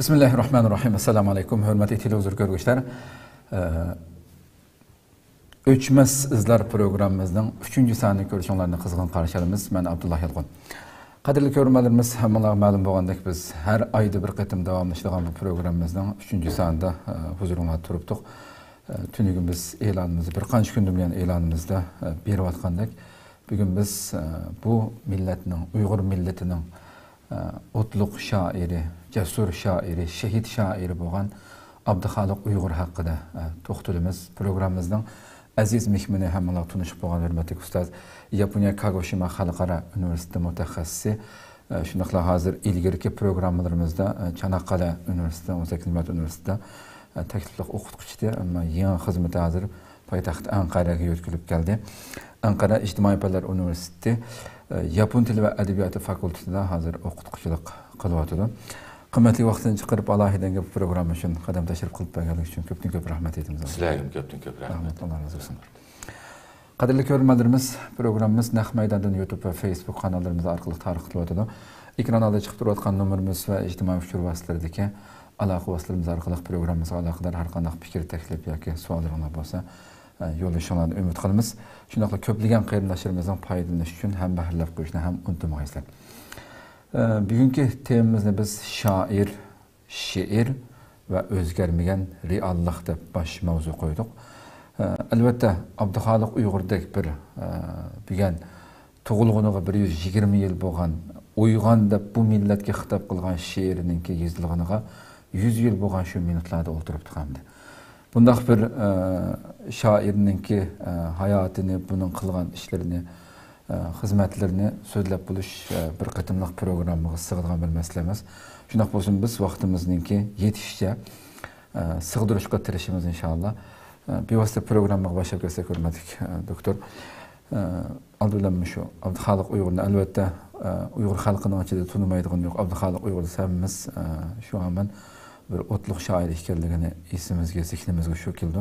Bismillahirrahmanirrahim. Assalamu alaykum. Hürmetli televizyon görgüçler. Öçmez izler programımızın 3. saniylik görüşünlerini kızgın karşılarımız. Ben Abdullah Yalğın. Kadirli görmelerimiz hemen malum boğandak biz her ayda bir kıtım devamlaştığım bu programımızdan 3. saniyda huzuruna turuptuk. Tünügün biz ilanımızı bir kanç gündüm yani ilanımızda bir vatkandak. Bugün biz bu milletinin, Uygur milletinin otluk şairi, cesur şairi, şehit şairi boğan Abdühalik Uygur hakkında toxtulumuz programımızdan aziz mehmini hemen tunuşup boğan hürmetli ustaz Japonya Kagoshima Halkara Üniversitesi mütehassisi şundakla hazır ilgirki programlarımızda Çanakkale Üniversitesi, 18 Mart Üniversitesi tekliflik okutkuçudur ama yeni hizmete hazır payitaht Ankara'ya yötkülüp geldi. Ankara İçtimai Bilimler Üniversitesi Yapon Dili ve Edebiyatı Fakültesinde hazır okutkuçuluk kılıvatıdı. Kıymetli vaktini çıkarıp Allah'ın bu programı için kadem teşrif kılıp geldiğiniz için köp rahmet ediniz. Sizlerle köp rahmet. Allah razı olsun. Kadirli görmelerimiz programımız Naq Meydan'dan YouTube ve Facebook kanallarımız arkalık tarih kılıvatıdı. Ekranada çıkıp duruyatkan numarımız ve ictimai fikir vasıtlarındaki alaqı vasıtlarımız arkalık programımıza alaqadar har qandaq fikir teklif yoki savollarınız bolsa yo'llashingizni umid qilamiz. Shundaqla ko'plagan qarindoshlarimizni foydalanish uchun ham bahrlab qo'yishni ham unutmaysizlar. Bugungi temamizni biz shoir, she'r va o'zgarmagan reallik deb bosh mavzu qo'ydik. Albatta Abdühalik Uyg'urdek bir bugun tug'ilganiga 120 yil bo'lgan Uyg'on deb bu millatga xitob qilgan she'rininki yozilganiga 100 yıl bo'lgan shu minutlarda o'tiribdi hamda. Bundaq bir shoirninki hayotini, bunun qilgan ishlarini, xizmatlarini so'zlab bo'lish bir qatimliq programmaga sig'adigan bir masala emas. Shundoq bo'lsin biz vaqtimizningki yetishicha sig'dirishga tirishimiz inshaalloh. Bevosita programmaga boshlab kelsak hurmatli doktor. Aldulammi shu Abdühalik Uyg'urni albatta Uyg'ur xalqining ichida tunimaydigan yo'q. Abdühalik Uyg'ur hamimiz shu aman bir otluk şair ekanligini esimizga, zihnimizga shu keldi.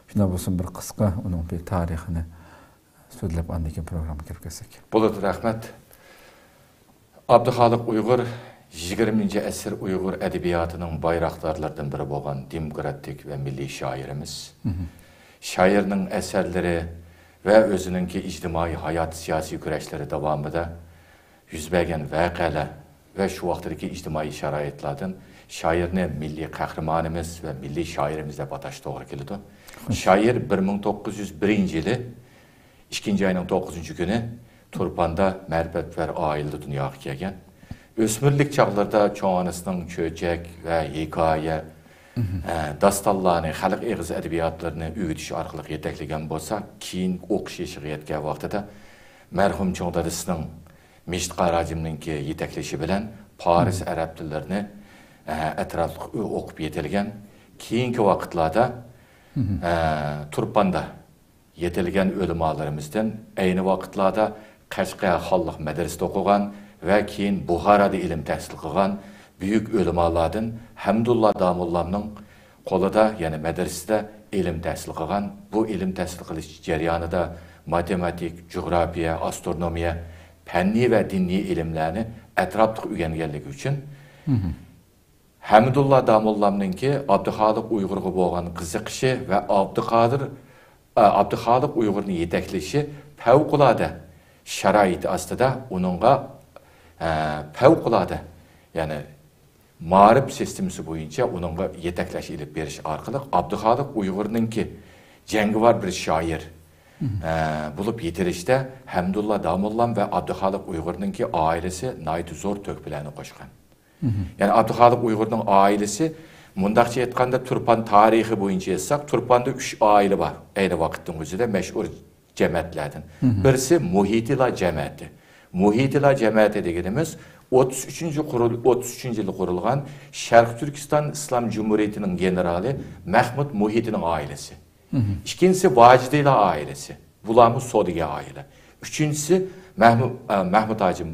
Shunday bo'lsin bir qisqa uning bir tarixini so'zlab andigan programga kirib kelsak. Bo'ladi, rahmat. Abdühalik Uygur 20. asr Uygur edebiyatının bayraktarlardan biri bo'lgan demokratik ve milli şairimiz. Şairning eserleri ve özününki ictimai hayat, siyasi güreşleri devamında yüz bergen vaqalar ve şu vaqtdagi ictimai şaroitlardan şairni milli kahramanımız ve milli şairimiz deb atash to'g'ri keladi. Şair 1901 yılı 2. ayının 9. günü Turpan'da Mərbətvar ailede dünyaya kelgan. Ösmürlük çağlarda çoğanısının çöçek ve hikaye dastanlarını, xalq ağız edebiyatlarını öğütüş arkalık yetekleyen bolsa, keyin o'qish yeshiga yetgan vaqtida mərhum çoğ dadısının Meşit Qaracimninki yetekleşi bilen Paris Arap dillerini etraflı okup yetilgen. Keyinki vaqtlarda Turpan'da yetilgen ölümalarımızdan aynı vaqtlarda Qashqar Xalq Madrasasida o'qigan ve keyin Buxarada ilim tahsil qilgan büyük ölümalardan Hamdullah Damullamning qo'lida, yani madrasada ilim tahsil qilgan. Bu ilim tahsil qilish jarayonida matematik, coğrafiya, astronomiya, fənni ve dinni ilimlerini etraflı öğrengenlik için Hamdullah Damullamninki Abdühalik Uygur'a bo'lgan qiziqishi ve Abdühalik Uygur'ni yetekleşi fevkalade şarait astida onunla fevkalade yani ma'rif sistemisi boyunca onunla yetekleş ilip beriş arkalık Abdühalik Uygur'ninki cengivar bir şair bulup yitirişte Hamdullah Damullam ve Abdühalik Uygur'ninki ailesi naytı zor tökbilerini koşkan. Yani Abdühalik Uygur'un ailesi mundakça etkanda Turpan tarihi boyunca yazsak Turpan'da 3 aile var. Aynı vakitin özüde meşhur cemaatlerden. Birisi Muhitila cemaati. Muhitila cemaati dediğimiz 33. yılı kurulgan Şarkı Türkistan İslam Cumhuriyeti'nin generali Mahmud Muhit'in ailesi. İkincisi Vacdila ailesi. Bulamı Sodiye aile. Üçüncüsü Mahmud Hacım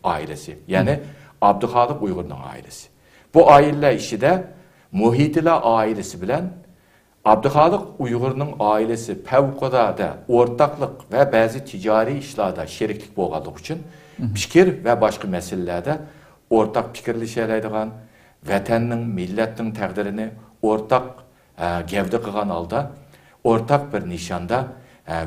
ailesi. Yani Abdühalik Uygur'un ailesi. Bu aileler işi de Muhitila ailesi bilen Abdühalik Uygur'un ailesi fevkalade ortaklık ve bazı ticari işlerde şeriklik bo'lganligi için fikir ve başka meselelerde ortak fikirleşeleydigan vatanning, millatning taqdirini o'rtaq gavda qilgan holda, o'rtaq bir nishonda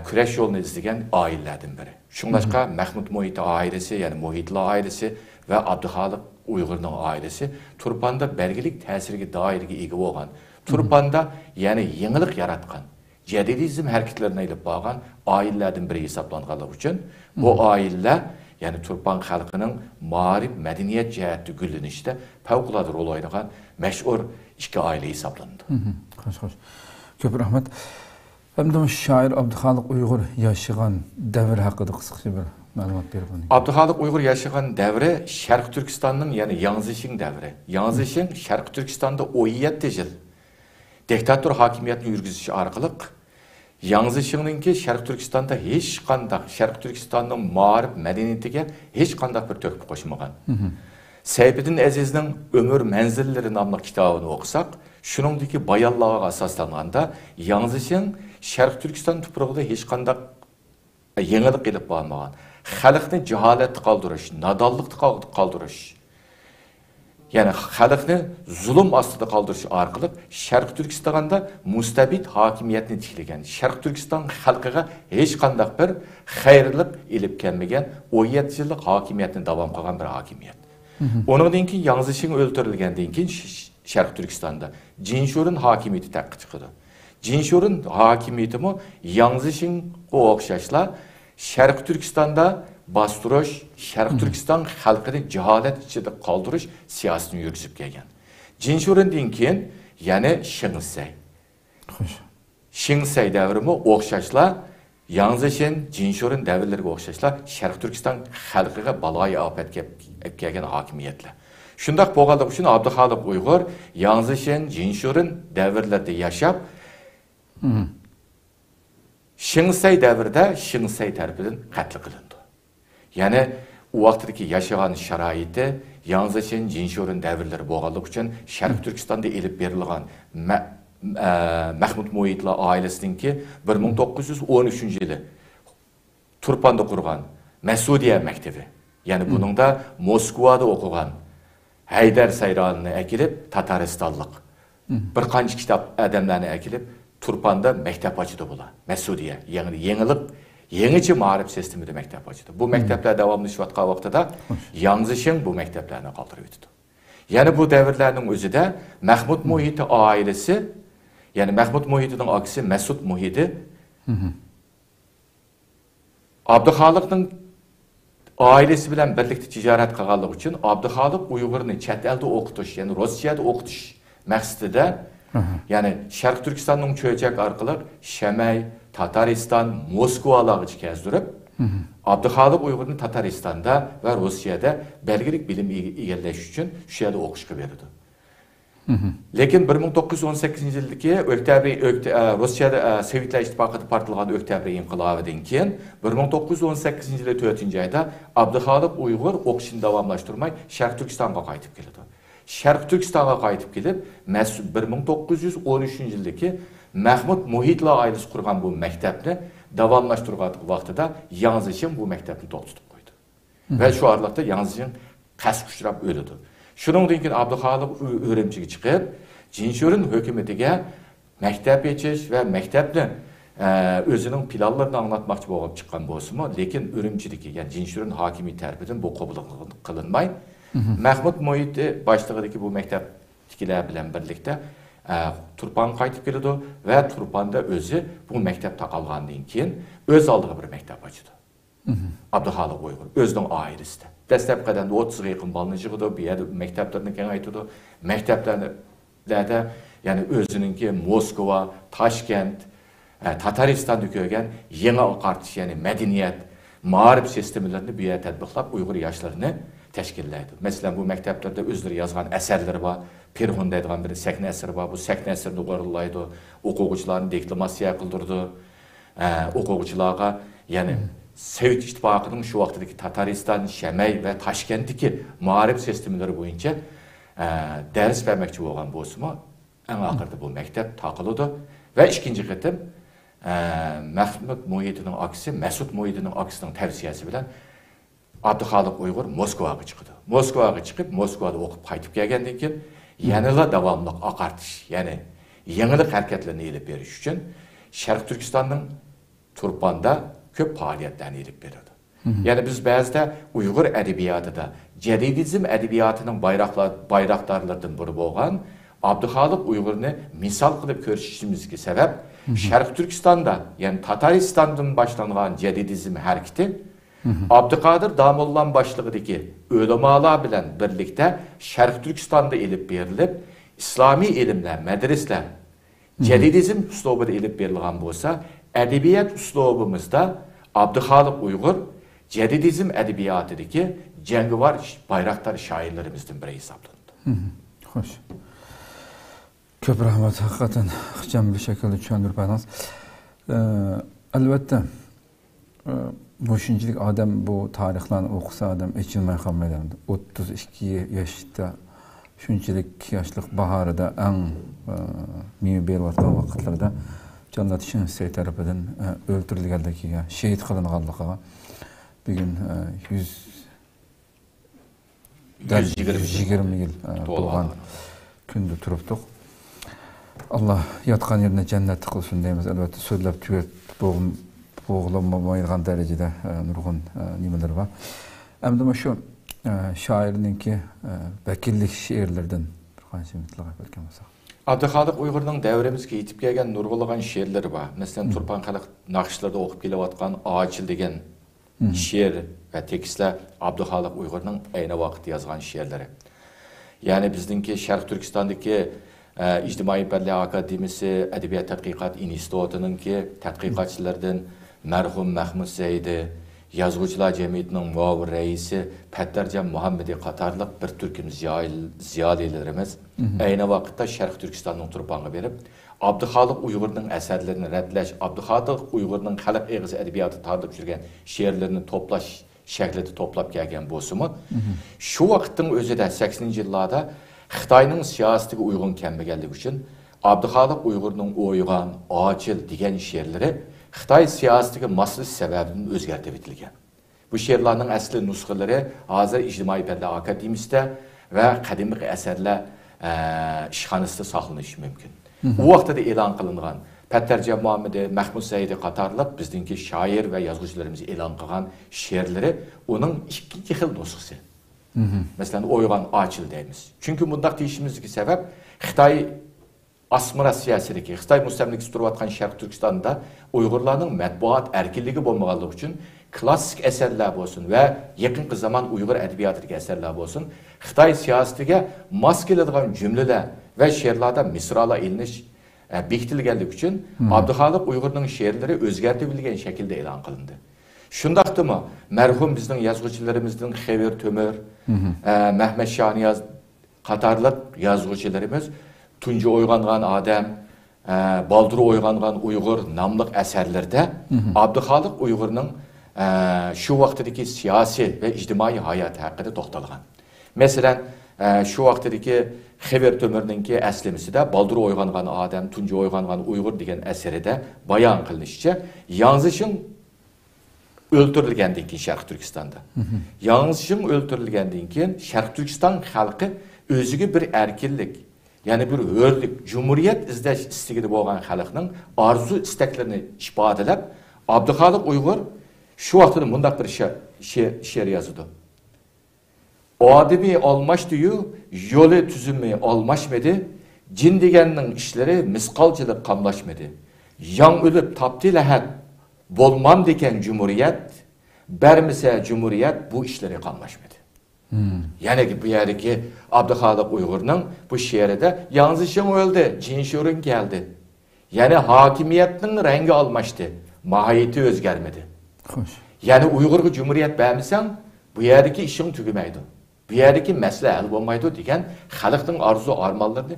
kurash yo'lini izlagan oilalardan biri. Shuningdek, Mahmud Muhit oilasi, ya'ni Muhitlar oilasi va Abduxoliq Uyg'urning oilasi Turpanda belgilik ta'sirga doirga ega bo'lgan. Turpanda ya'ni yangilik yaratgan, jadidizm harakatlarini ilib borgan oilalardan biri hisoblanganligi uchun bu oilalar yani Turpan xalqining ma'rif madaniyat jihati gullanishida favqulodda rol o'ynagan mashhur ikki oila hisoblanadi. Xo'sh. Ko'p rahmat. Hamda shoir Abduxoliq Uyg'ur yashagan davr haqida qisqacha bir ma'lumot berib o'ting. Abduxoliq Uyg'ur yashagan davri Sharq Turkistonning, ya'ni Yanzishing davri. Yanzishing Sharq Turkistonda 17 yil diktator hokimiyatini yurgizish orqali Yanzishingninki Sharq Turkistonda hech qanday Sharq Turkistonning ma'rif madaniyatiga hech qanday bir to'kib qo'shmagan. Seyfiddin Azizning Ömür Menzilleri nomli kitobini o'qisak, shuningdagi bayonlarga asoslanganda Yanzishing Sharq Turkiston tuprog'ida hech qanday yangilik qilib bo'lmagan. Xalqni jaholatda qoldirish, nodonlikda qoldirish, yani xalqni zulm ostida qoldirish orqali Sharq Turkistonda mustabid hokimiyatni tiklagan. Sharq Turkiston xalqiga hech qanday bir xayrlik ilib kelmagan 17 yillik hokimiyatni davom qilgan bir hokimiyat. Ondan keyin Yanzishing o'ldirilgandan keyin Sharq Turkistonda Jinshurun hokimiyati taqqa chiqdi. Jinshurun hokimiyati mo Yanzishingga o'xshashla Sharq Turkistonda bastırış, Sharq Turkiston xalqini jaholat ichida qoldirish siyosatini yurgizib kelgan. Jinshurundan keyin yana Shingsay. Shingsay davrimi o'xshashla Yanzishing, Jinshurun davrlariga o'xshashla Sharq Turkiston xalqiga baloyi ofat kelgan hokimiyatlar. Shundoq bo'lganligi uchun Abduxoliq Uyg'ur Yanzishing, Jinshurun davrlarida yashab, Shingsay davrida Shingsay tarafidan qatl qilindi. Yani o vaqtdagi yaşagan sharoiti Yanzishing, Jinshurun davrlari bo'lganligi uchun Sharq Turkistonda elib berilgan Mahmud Muhitlar oilasininki 1913-yili Turpanda qurgan Masudiya maktabi. Yani bunun da Moskvada o'qigan Haydar Sayronini akilib Tataristonlik bir qancha kitob odamlarni akilib Turpanda maktab ochdi bular. Masudiya, yani yangilik Yeniçi ma'rif sistemida maktab ochdi. Bu maktablar davomlashayotgan vaqtida Yanzishing bu maktablarni qoldirib o'tdi. Yani bu davrlarning o'zida Mahmud Muhit oilasi, yani Mahmud Muhitning akisi Masud Muhiti Abduxoliqning oilasi bilan birlikda tijorat qilganligi uchun Abduxoliq Uyg'urni chet elda o'qitish, yani Rossiyada o'qitish maqsadida, yani Sharq Turkistonning cho'jak orqali Shamay, Tatariston, Moskvalarga kezdirib, Abduxoliq Uyg'urni Tataristonda va Rossiyada belgilik bilim egallash uchun shu yerda o'qishga berdi. Lekin 1918-yildagi Rossiyada Sovetlar ittifoqida portlagan Oktyabr inqilobidan keyin 1918-yil 4-oyda Abduxoliq Uyg'ur o'qishini davomlashtirmay Sharq Turkistonga qaytib keldi. Sharq Turkistonga qaytib kelib, 1913-yildagi Mahmud Muhitlar oilasi qurgan bu maktabni davomlashtirgan vaqtida Yanzishing bu maktabni to'xtatib qo'ydi. Va shu oraliqda Yanzishing qasd uchrab o'ldi. Shuningdek keyin Abduxoliq Urumchiga chiqib, Jinshurun hukumatiga maktab echish va maktabni o'zining planlarini anglatmoqchi bo'lib chiqqan bo'lsa-mu, lekin Urumchidagi, ya'ni Jinshurun hokimiyati tarafidan bu qabul qilinmay, Mahmud Muhit boshlig'idagi bu maktab tikilar bilan birlikda Turpan qaytib keldi va Turpanda o'zi bu maktabda qolgandan keyin o'z oldiga bir maktab ochdi. Abduxoliq Uyg'ur o'zining oilasida. Dastlabqidan 30 ga yaqin balani yig'di, bu yerda maktablarni kengaytirdi. Maktablarda, ya'ni o'zininki Moskva, Toshkent, Tataristonda ko'rgan yangi qartish, ya'ni madaniyat, ma'rif sistemlarini bu yerda tatbiqlab Uyg'ur yoshlarini tashkillaydi. Masalan, bu maktablarda o'zlari yozgan asarlar bor. Pirxun deydigan bir sakna asari bor. Bu sakna asarini o'g'irlaydi, o'quvchilarni deklamatsiya qildirdi. O'quvchilarga, ya'ni Sovet ittifoqining shu vaqtdagi Tatariston, Shamay va Toshkentdagi ma'rif sistemlari bo'yicha dars bermoqchi bo'lgan bo'lsa-mu, eng oxirida bu maktab taqildi va ikkinchi qatim Mahmud Muhitning akisi, Masud Muhitning akisining tavsiyasi bilan Abduxoliq Uyg'ur Moskvaga chiqdi. Moskvaga chiqib, Moskvada o'qib qaytib kelgandan keyin yanıla davamlıq aqartış, yani yenilik hareketlerini elip beriş için Şərq Türkistan'ın Turpanda köp faaliyetlerini elip veriyordu. Yani biz bazıda Uygur edebiyatıda Cedidizm edebiyatının bayraktarlarından biri bolğan Abdüxalıq Uygur'unu misal kılıp görüşüşümüzge sebep Şərq Türkistan'da yani Tataristan'dan başlanğan Cedidizm hareketi Abdülkadir Damolla'n başlığıdaki ölemalar bilen birlikte Şərq Türkistan'da elip berilip İslami ilimler, medresler Cedidizm üslubida elip berilgan bolsa, edebiyat üslubumuzda Abdüxalıq Uygur Cedidizm edebiyatidagi jangovar bayraktar şairlerimizden biri hesaplandı. Hoş. Köp rahmet, hakikaten ixcham bir şekilde tushuntirib berasiz. Albatta, Mo'shinchilik odam bu tarixlarni o'qisa odam echilmay qolmaydi. 32 yoshda shunchalik yoshlik bahorida eng meva berayotgan vaqtlarda Jannat Shinsi tarafidan o'ldirilganligiga, shahid qilinganligiga bugun 120 yil bo'lgan kunda turibdik. Allah yatgan yerine cennet kılsın deyimiz. Elbette söylep tüyet boğulamayılgan derecede nurgun nimeler var. Hem de şu şairinki vekillik şiirlerden bir kanşı mutlaka belki olsa. Abdüxalıq Uygur'un devremizge yetip gelgen nurgulagan şiirleri var. Mesela Turpan Xalq nakışlarda okup gelevatkan Ağaçıl degen şiir ve tekstler Abdüxalıq Uygur'un aynı vakit yazgan şiirleri. Yani bizdeki Şərq Türkistan'daki İctimai Bəlli Akademisi Edebiyat Tədqiqat İnstitutunun ki tədqiqatçılardan mərhum Mahmud Zeydi, Yazğıcılar Cemiyetinin muavir reisi Pəttercan Muhammedi qatarlıq bir türküm ziyalilerimiz aynı vakitte Şərq Türkistan'ın Turpan'a verip Abdüxalıq Uygur'un eserlerini rədləş, Abdüxalıq Uygur'un xalq eğizi edebiyatı tartıb sürgen şiirlerini toplaş şəklidi toplap gələn bozumu şu vakitin özü de 80. yıllarda Xitayning siyosatiga uygun kelmaganligi uchun Abdüxalıq Uygur'un o'ygan, Ağaçıl degan şiirleri Xitay siyosatiga moslash sababidan o'zgartirib etilgan. Bu şiirlarning asli nusxalari hozir İctimai Bəlli Akademisida va qadimgi asarlar ishxonasida saqlanishi mumkin. U vaqtda e'lon qilingan Pəttercan Muhammedi, Mahmud Zeydi qatarlıq bizdinki şair ve yazğıcılarımız e'lon qilgan şiirleri onun ikkinchi xil nusxasi. Mesela Oygan Ağaçıl deyimiz. Çünkü bundaq deyişimizdeki sebep Xitay asmıra siyasetdeki, Xitay müstemlikisi turvatkan Şərq Türkistan'da Uygurların matbuat erkinliği bolmaganlığı için klassik eserler olsun ve yakın zaman Uygur edebiyatındaki eserler olsun Xitay siyasetiga mas keladigan cümleler ve şiirlarda misralar iliniş bekitilganligi için Abdüxalıq Uygur'un şiirleri özgertibilgen şekilde e'lon qilindi. Şundaqdı mı? Merhum bizden yazgıcılarımızdan Xever Tömür, Mehmet Şahniyaz qatarlıq yazgıcılarımız Tuncu Oyğanğan Adem, Baldur Oyğanğan Uygur namlıq eserlerde Abdüxalıq Uygur'un şu vaxtdaki siyasi ve ictimai hayat hakkında toxtalğan. Mesela şu vaxtdaki Xever Tömür'ninki əslimisi de Baldur Oyğanğan Adem, Tuncu Oyğanğan Uygur degen eseri de bayan qılınışça yanzışın öldürülgenden keyin Şərq Türkistan'da. Yanlışın öldürülgenden keyin Şərq Türkistan halkı özüge bir erkinlik, yani bir hörlük, cumhuriyet izleş istigidi bolgan halkının arzu isteklerini ifadelep Abdüxalıq Uygur şu vaxtda mundaq bir şiir yazıdı. Ademi olmaş diyu, yolu tüzümü olmaşmadı, cin degeninin işleri miskalcılık kamlaşmadı. Yan ölüp tapti lehet, bolmam deken cumhuriyet, bermise cumhuriyet bu işleri kalmaşmadı. Yani ki bu yerdeki Abdüxalıq Uygur'un bu şiirde yanlışın öldü, cinşörün geldi. Yani hakimiyetin rengi almıştı, mahiyeti özgermedi. Hoş. Yani Uygur'u cumhuriyet beğenmişsen bu yerdeki işin tügümeydi. Bu yerdeki mesele el olmaydı degen halkın arzu armallarını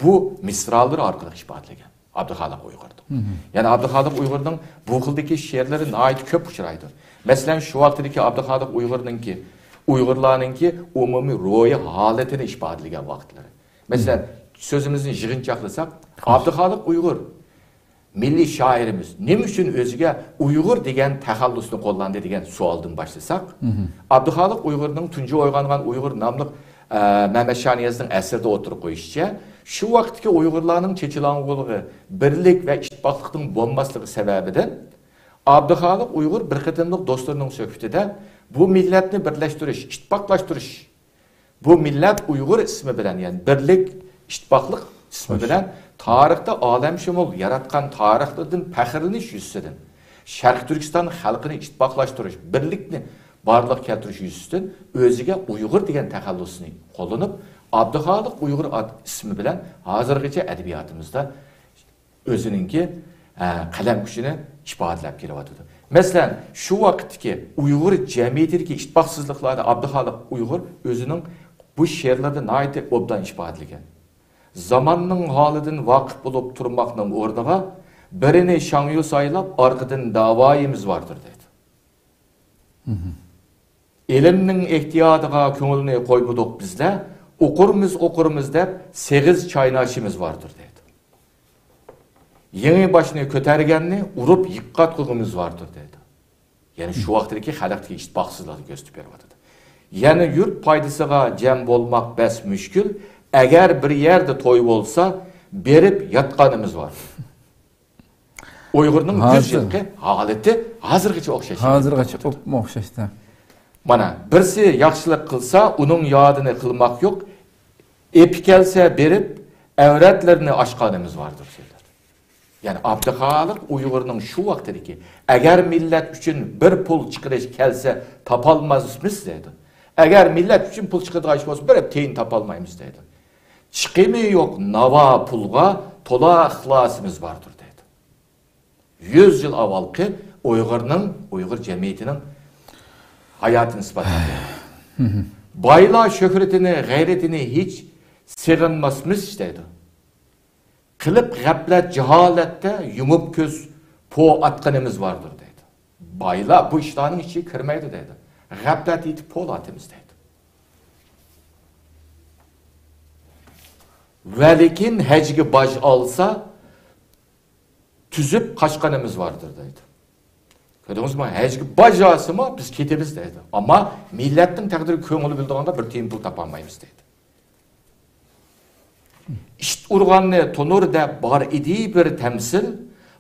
bu misraları arkalık işbahatlagan. Abdüxalıq Uygur'du. Yani Abdüxalıq Uygur'un bu kıldaki şiirleri ait köp uçuraydı. Mesela şu vaxtdaki Abdüxalıq Uygur'unki, Uygurlarınki umumi ruhi haletini işbahatlagan vaxtları. Mesela sözümüzün yığınçaqlasak, Abdüxalıq Uygur milli şairimiz ne üçün özüge Uygur degen təxallusunu qollandı degen sualdan başlasak, Abdüxalıq Uygur'un Tuncu Oyğanğan Uygur namlıq Mehmet Şaniyaz'ın əsirdə oturup qoyuşça, şu vaxtki Uygurlarının çeçilangılığı, birlik ve iştibaqlıqın bombaslığı sebebiden Abdüxalıq Uygur bir qıtımlıq dostlarının söhbətində bu milletini birleştiriş, iştibaqlaştırış, bu millet Uygur ismi bilen, yani birlik, iştibaqlıq ismi bilen tarixte alemşumul yaratkan tarixlerden pəxirleniş yüzüdün. Şərq Türkistan xalqını iştibaqlaştırış, birlikni barlıq keltiriş yüzüdün özüge Uygur degen təxəllusunu қолданып, Abdüxalıq Uygur ismi bilen hazırgıca edebiyatımızda özününki kalem gücünü ifadelep geliyordu. Mesela şu vakitteki Uygur cemiyetindeki iştibaqsızlıklarda Abdüxalıq Uygur özünün bu şiirlerde naiti obdan ifadeligen. Zamanның halidin vakıf bulup turmakның ordağa birini şangyu saylap arkadan davayımız vardır dedi. Elimnin ihtiyadıga köngülüne koymuduk bizle, okurumuz dep 8 çaynaşımız vardır dedi. Yeni başını kötergenini urup yıkkat kılgımız vardır dedi. Yani şu vaxtdaki xalqdaki iştibaqsızlığı gösterip berip Yani yurt paydasıga cem bolmak bes müşkül, eğer bir yerde toy olsa berip yatkanımız var. Uygur'un 100 yılki haleti hazırgıça okşaşı. Hazırgıça okşaşı. Mana birisi yaxşılık kılsa onun yadını kılmak yok. Ep gelse berip evretlerini aşkanımız vardır şeyler. Yani Abdüxalıq Uygur'un şu vaxtdaki eğer millet üçün bir pul çıkırış gelse tapalmazmız dedi. Eğer millet üçün pul çıkırış olsa bir teyin tapalmayımız dedi. Çıkımı yok nava pulga tola ixlasımız vardır dedi. 100 yıl avalki Uygur cemiyetinin hayatını ispat ediyor. Bayla şöhretini, gayretini hiç sığınmazmız dedi. Kılıp gaflet, cehalette yumup köz po atkanımız vardır dedi. Bayla bu işlerin içi kırmaydı dedi. Gaflet itip po atımız dedi. Velikin hecgi baş alsa tüzüp kaçkanımız vardır dedi. Gördünüz mü? Hecgi baş alsa mı biz ketimiz dedi. Ama milletin takdiri köngülü bildiğinde bir tiyin pul tapamayız dedi. İşt urganını tonur dep bar idi bir temsil,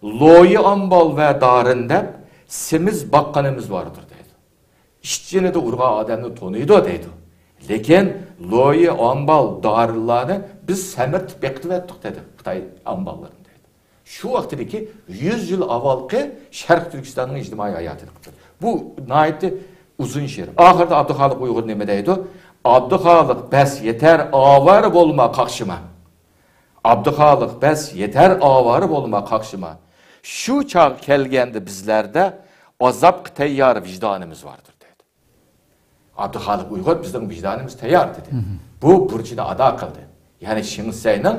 loyi ambal ve darın dep semiz bakkanımız vardır dedi. İşçini de urga adamını tonuydu dedi. Lekin loyi ambal darılarını biz semirt bektiv ettik dedi. Xitay amballarını dedi. Şu vaxtdaki 100 yıl avalki Şərq Türkistan'ın ictimai hayatını kıptır. Bu naiti uzun şiir. Ahırda Abdüxalıq Uygur neme deydi? Abdüxalıq bes yeter avar bolma kakşıma. Abdüxalıq bes yeter avarı bolma kakşıma. Şu çağ kelgendi bizlerde azap teyyar vicdanımız vardır dedi. Abdüxalıq Uygur bizden vicdanımız teyyar dedi. Bu burcunu ada kıldı. Yani Şinsey'nin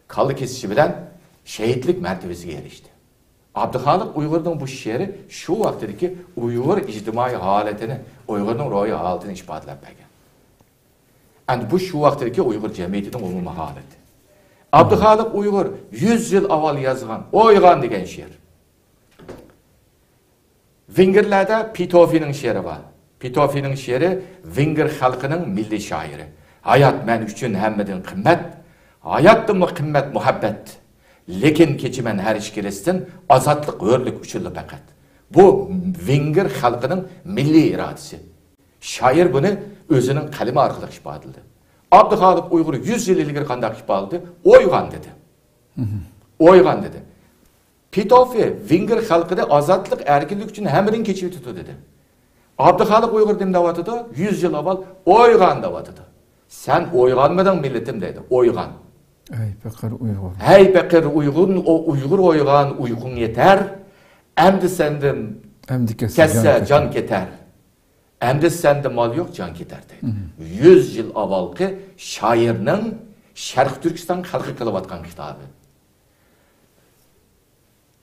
kalı kesişi bilen şehitlik mertebesi erişti. Abdüxalıq Uygur'un bu şiiri şu vaxtdaki Uygur ictimai haletini, Uygur'un ruhi haletini ispatlap bergen. Yani bu şu vaxtdaki Uygur cemiyetinin umumi haleti. Abdüxalıq Uygur 100 yıl aval yazgan, oygan degen şiir. Vingirlerde Pitofi'nin şiiri var. Pitofi'nin şiiri Vingir halkının milli şairi. Hayat men üçün hemmedin kımmet, hayattımı kımmet muhabbet. Lekin keçimen her işkiristin azatlık, örlük üçüllü fakat. Bu Vingir halkının milli iradesi. Şair bunu özünün kalemi arkalık ifade edildi. Abdüxalıq Uygur 100 yıl ilgiri kandak ifade edildi. Oygan dedi. Oygan dedi. Pitofi Vingir halkıda azatlık, erkinlik için hemmerin keçivi tutu dedi. Abdüxalıq Uygur dem davatıda 100 yıl aval oygan davatıda. Sen oyganmadın milletim dedi. Oygan. Ey Bekir Uygur. Hey Bekir Uygun, o Uygur oygan uykun yeter. Emdi senden kesse can keter. Emdi sende mal yok can keter dedi. 100 yıl avalki şairinin Şərq Türkistan halkı kılıvatkan kitabı.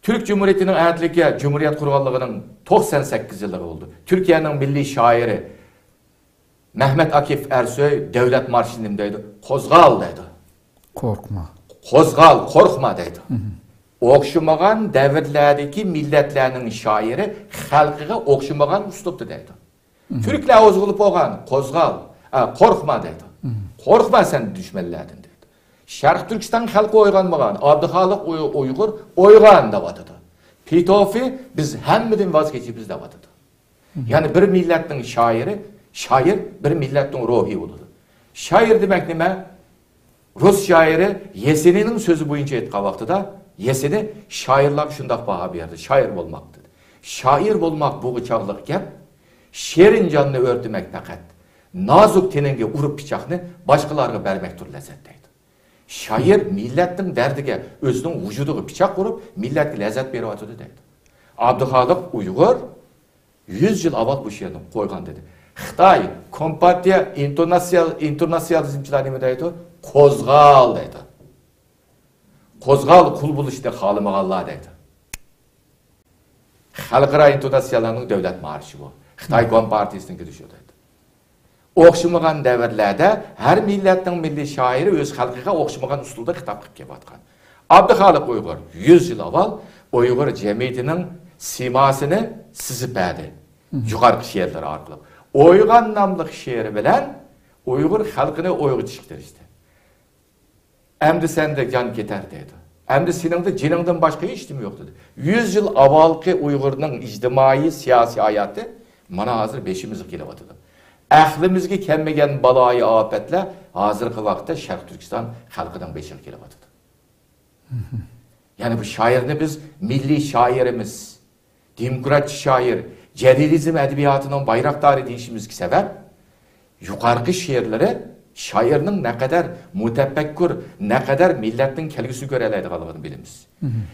Türk Cumhuriyeti'nin ayetliği, Cumhuriyet kurganlığının 98 yıllığı oldu. Türkiye'nin milli şairi Mehmet Akif Ersoy devlet marşindeydi. Kozgal dedi. Korkma. Kozgal, korkma dedi. Okşumagan devirlerdeki milletlerinin şairi halkıga okşumagan usluptu dedi. Türkler ozgulup oğan, kozgal, korkma dedi. Korkma sen düşmanlardan dedi. Şarkı Türkistan halkı oyganmagan, Abdühalik Uygur oygan da vatıdı. Pitofi biz hemmeden vazgeçip de vatıdı. Yani bir milletin şair bir milletin ruhi olur. Şair demek neme? Rus şairi Yeseni'nin sözü boyunca etken vaxtıda Yeseni şairlar şundaq baha berdi. Şair olmak dedi. Şair olmak bu çağlık gap. Şerin canını örtümek fakat nazuk tenenge urup bıçakını başkalarına vermektir lezzetteydi. Şair milletin derdige özünün vücuduğu bıçak vurup milletke lezzet berip atıdı deydi. Abdühalik Uygur 100 yıl avval bu şerini koygan dedi. Xitay Kompartiya internasyalizmçiler neme deydi? Kozgal deydi. Kozgal kul buluşta halimağallah deydi. Xalqara internasiyalarının devlet marşı bu. Xitay Kompartiyasının gidişi deydi. Oxşamagan devirlerde her milletin milli şairi öz xalqiga oxşamagan usulda kitap qilib kelayotgan. Abdühalik Uygur 100 yıl avval Uygur cemiyetinin simasını sizip berdi. Yukarı şiirler arkalı. Oygan namlıq şiiri bilen Uygur halkını oygutuşuktur işte. Emdi sende can keter dedi. Emdi senin de ciningden başka hiç mi yok dedi. 100 yıl avalki Uygur'un ictimai siyasi hayatı mana hazır 5'imiz kilovatıdı. Ahlimizge kelmegen balayı apetle hazırki vakti Şarkı Türkistan halkından 5 kilovatıdı. Yani bu şairini biz milli şairimiz, demokratçı şair, Cedidizm edebiyatının bayraktarı deyişimizki sebep yukarıki şiirleri şairinin ne kadar mütefekkür, ne kadar milletin kelgisi göreleydi kalıbını bilimiz.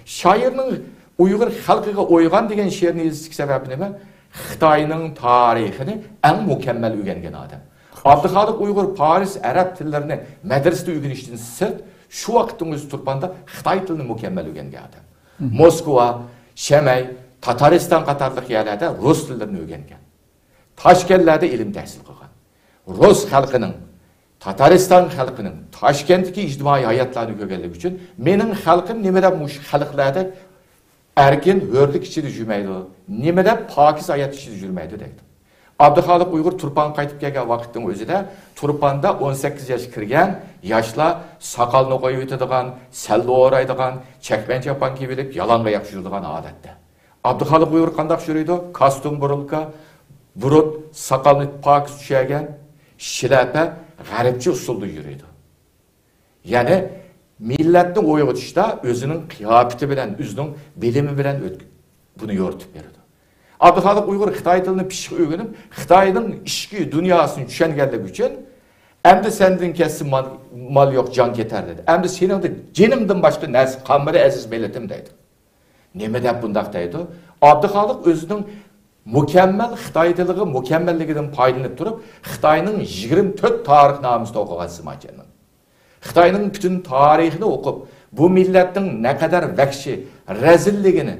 Şairinin Uygur halkıga oygan degen şiirini yazıski sebebi ne? Xitayının tarihini en mükemmel öğrengen adam. Abdühalik Uygur Paris Arap tillerini medresede öğrenişten sırt şu vaktin özü Turpanda Xitay tilini mükemmel öğrengen adam. Moskova, Şemey, Tataristan qatarlıq yerlerde Rus tillerini öğrengen. Taşkentlerde ilim tahsil kılgan. Rus halkının, Tataristan halkının, Taşkent'teki ictimai hayatlarını gögellik için menin halkım nemeden muş halklarda erken hörlük içinde jürmeydi. Nemeden pakiz hayat içinde jürmeydi deydi. Abdühalik Uygur Turpan qaytıp gelgen vakitin özü de Turpanda 18 yaş kirgen, yaşla sakalını koyup ötediğen, selli oraydıgan, çekmence yapan kibilip yalanğa yapışırdıgan adette. Abdühalik Uygur qandaq jürüydü? Kostum burulka, burut, sakalını pakiz düşergen, şilepe, garipçi usulda yürüydü. Yani milletin oygutuşta özünün kıyafeti bilen, özünün bilimi bilen bunu yorutup verirdi. Abdühalik Uygur Xitay tilini pişik öğrenip, Xitay'ın işki dünyasını düşengellik için hem de senden kesin mal yok, can keter dedi. Hem de senin de cinimden başka nersi, kameri aziz belirtim deydi. Neme de bundaq deydi? Abdühalik özünün mükemmel Xitay'dılığı, mükemmelliğinden paylanıp durup, Xitay'nın 24 tarih namısında okuğan Simacan'ın. Xitay'nın bütün tarihini okup, bu milletin ne kadar vekşi, rezilliğini,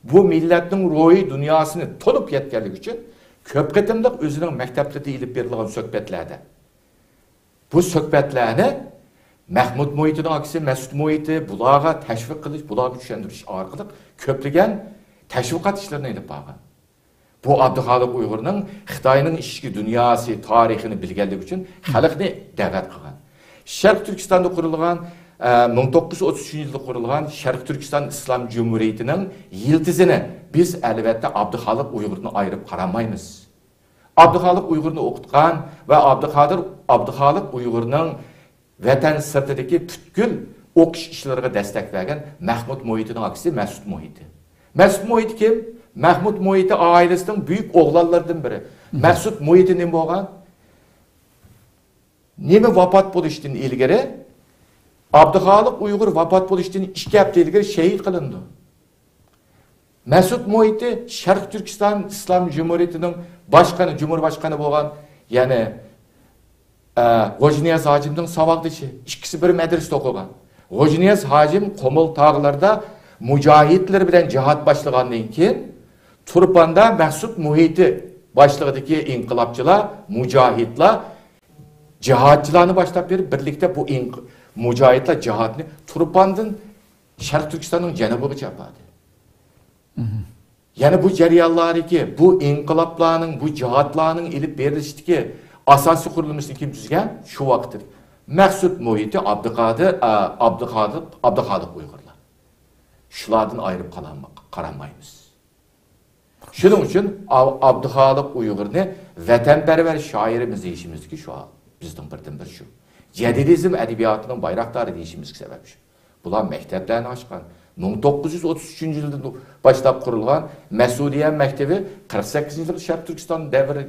bu milletin ruhi dünyasını tolup yetkenlik için köp ketimlik özünün mektepte ilip verilgen söhbetlerde. Bu söhbetlerini Mahmud Muhit'in aksi Mesut Muhit'i bulağa teşvik kılış, bulağa güçlendiriş arkalık köprügen teşvikat işlerine ilip bağın. Bu Abdühalik Uygur'un Xitay'nın işki dünyası, tarihini bilgenlik için halkını davet kılgan. Şarkı Türkistan'da kurulgan 1933 yılda kurulgan Şarkı Türkistan İslam Cumhuriyeti'nin yıldızını biz elbette Abdühalik Uygur'unu ayırıp karamayız. Abdühalik Uygur'unu okutkan ve Abdühalik Uygur'un vatan sırtındaki pütkül okuş işlerine destek vergen Mahmud Muhit'in aksi Mesut Muhit'i. Mesut Muhit kim? Mahmud Muhit'i ailesinin büyük oğlanlarından biri. Mesut Muhit'in nemi olgan? Nemi vafat buluştuğun ilgiri? Abdühalik Uygur vafat buluştuğun 2 hafta ilgiri şehit kılındı. Mesut Muhit'i Şarkı Türkistan İslam Cumhuriyeti'nin başkanı, Cumhurbaşkanı olgan yani Gojniyaz Hacim'den savaklışı. İkisi bir medresede okugan. Gojniyaz Hacim Komul Tağlar'da mücahitler bilen cihat başlagandan keyin Turpanda Mesut Muhit'i başlığındaki inkılapçılar, mücahitler cihatçılarını başlap verip birlikte bu mücahitler cihatını Turpan'dan Şarkı Türkistan'ın cenabıgı yapardı. Yani bu ceryanları ki, bu inkılaplarının, bu cihatlarının ilip verilişteki asası kurulmuştu kim düzgen? Şu vakttir. Məqsud Muhiti, Abdüxalıq Uyğurlar. Şulardan ayırıb qaramayımız. Şunun üçün Abdüxalıq Uyğurni vətənpərvər şairimiz deyişimiz ki, şu an bizden birdən-bir şu. Cədidizm ədəbiyyatının bayraqdarı deyişimiz ki, səbəb şu. Bunlar məktəblərini açqan. 1933-cü ildə başlap qurulğan Məsudiyyə məktəbi 48-ci il Şərq Türkistan dəvri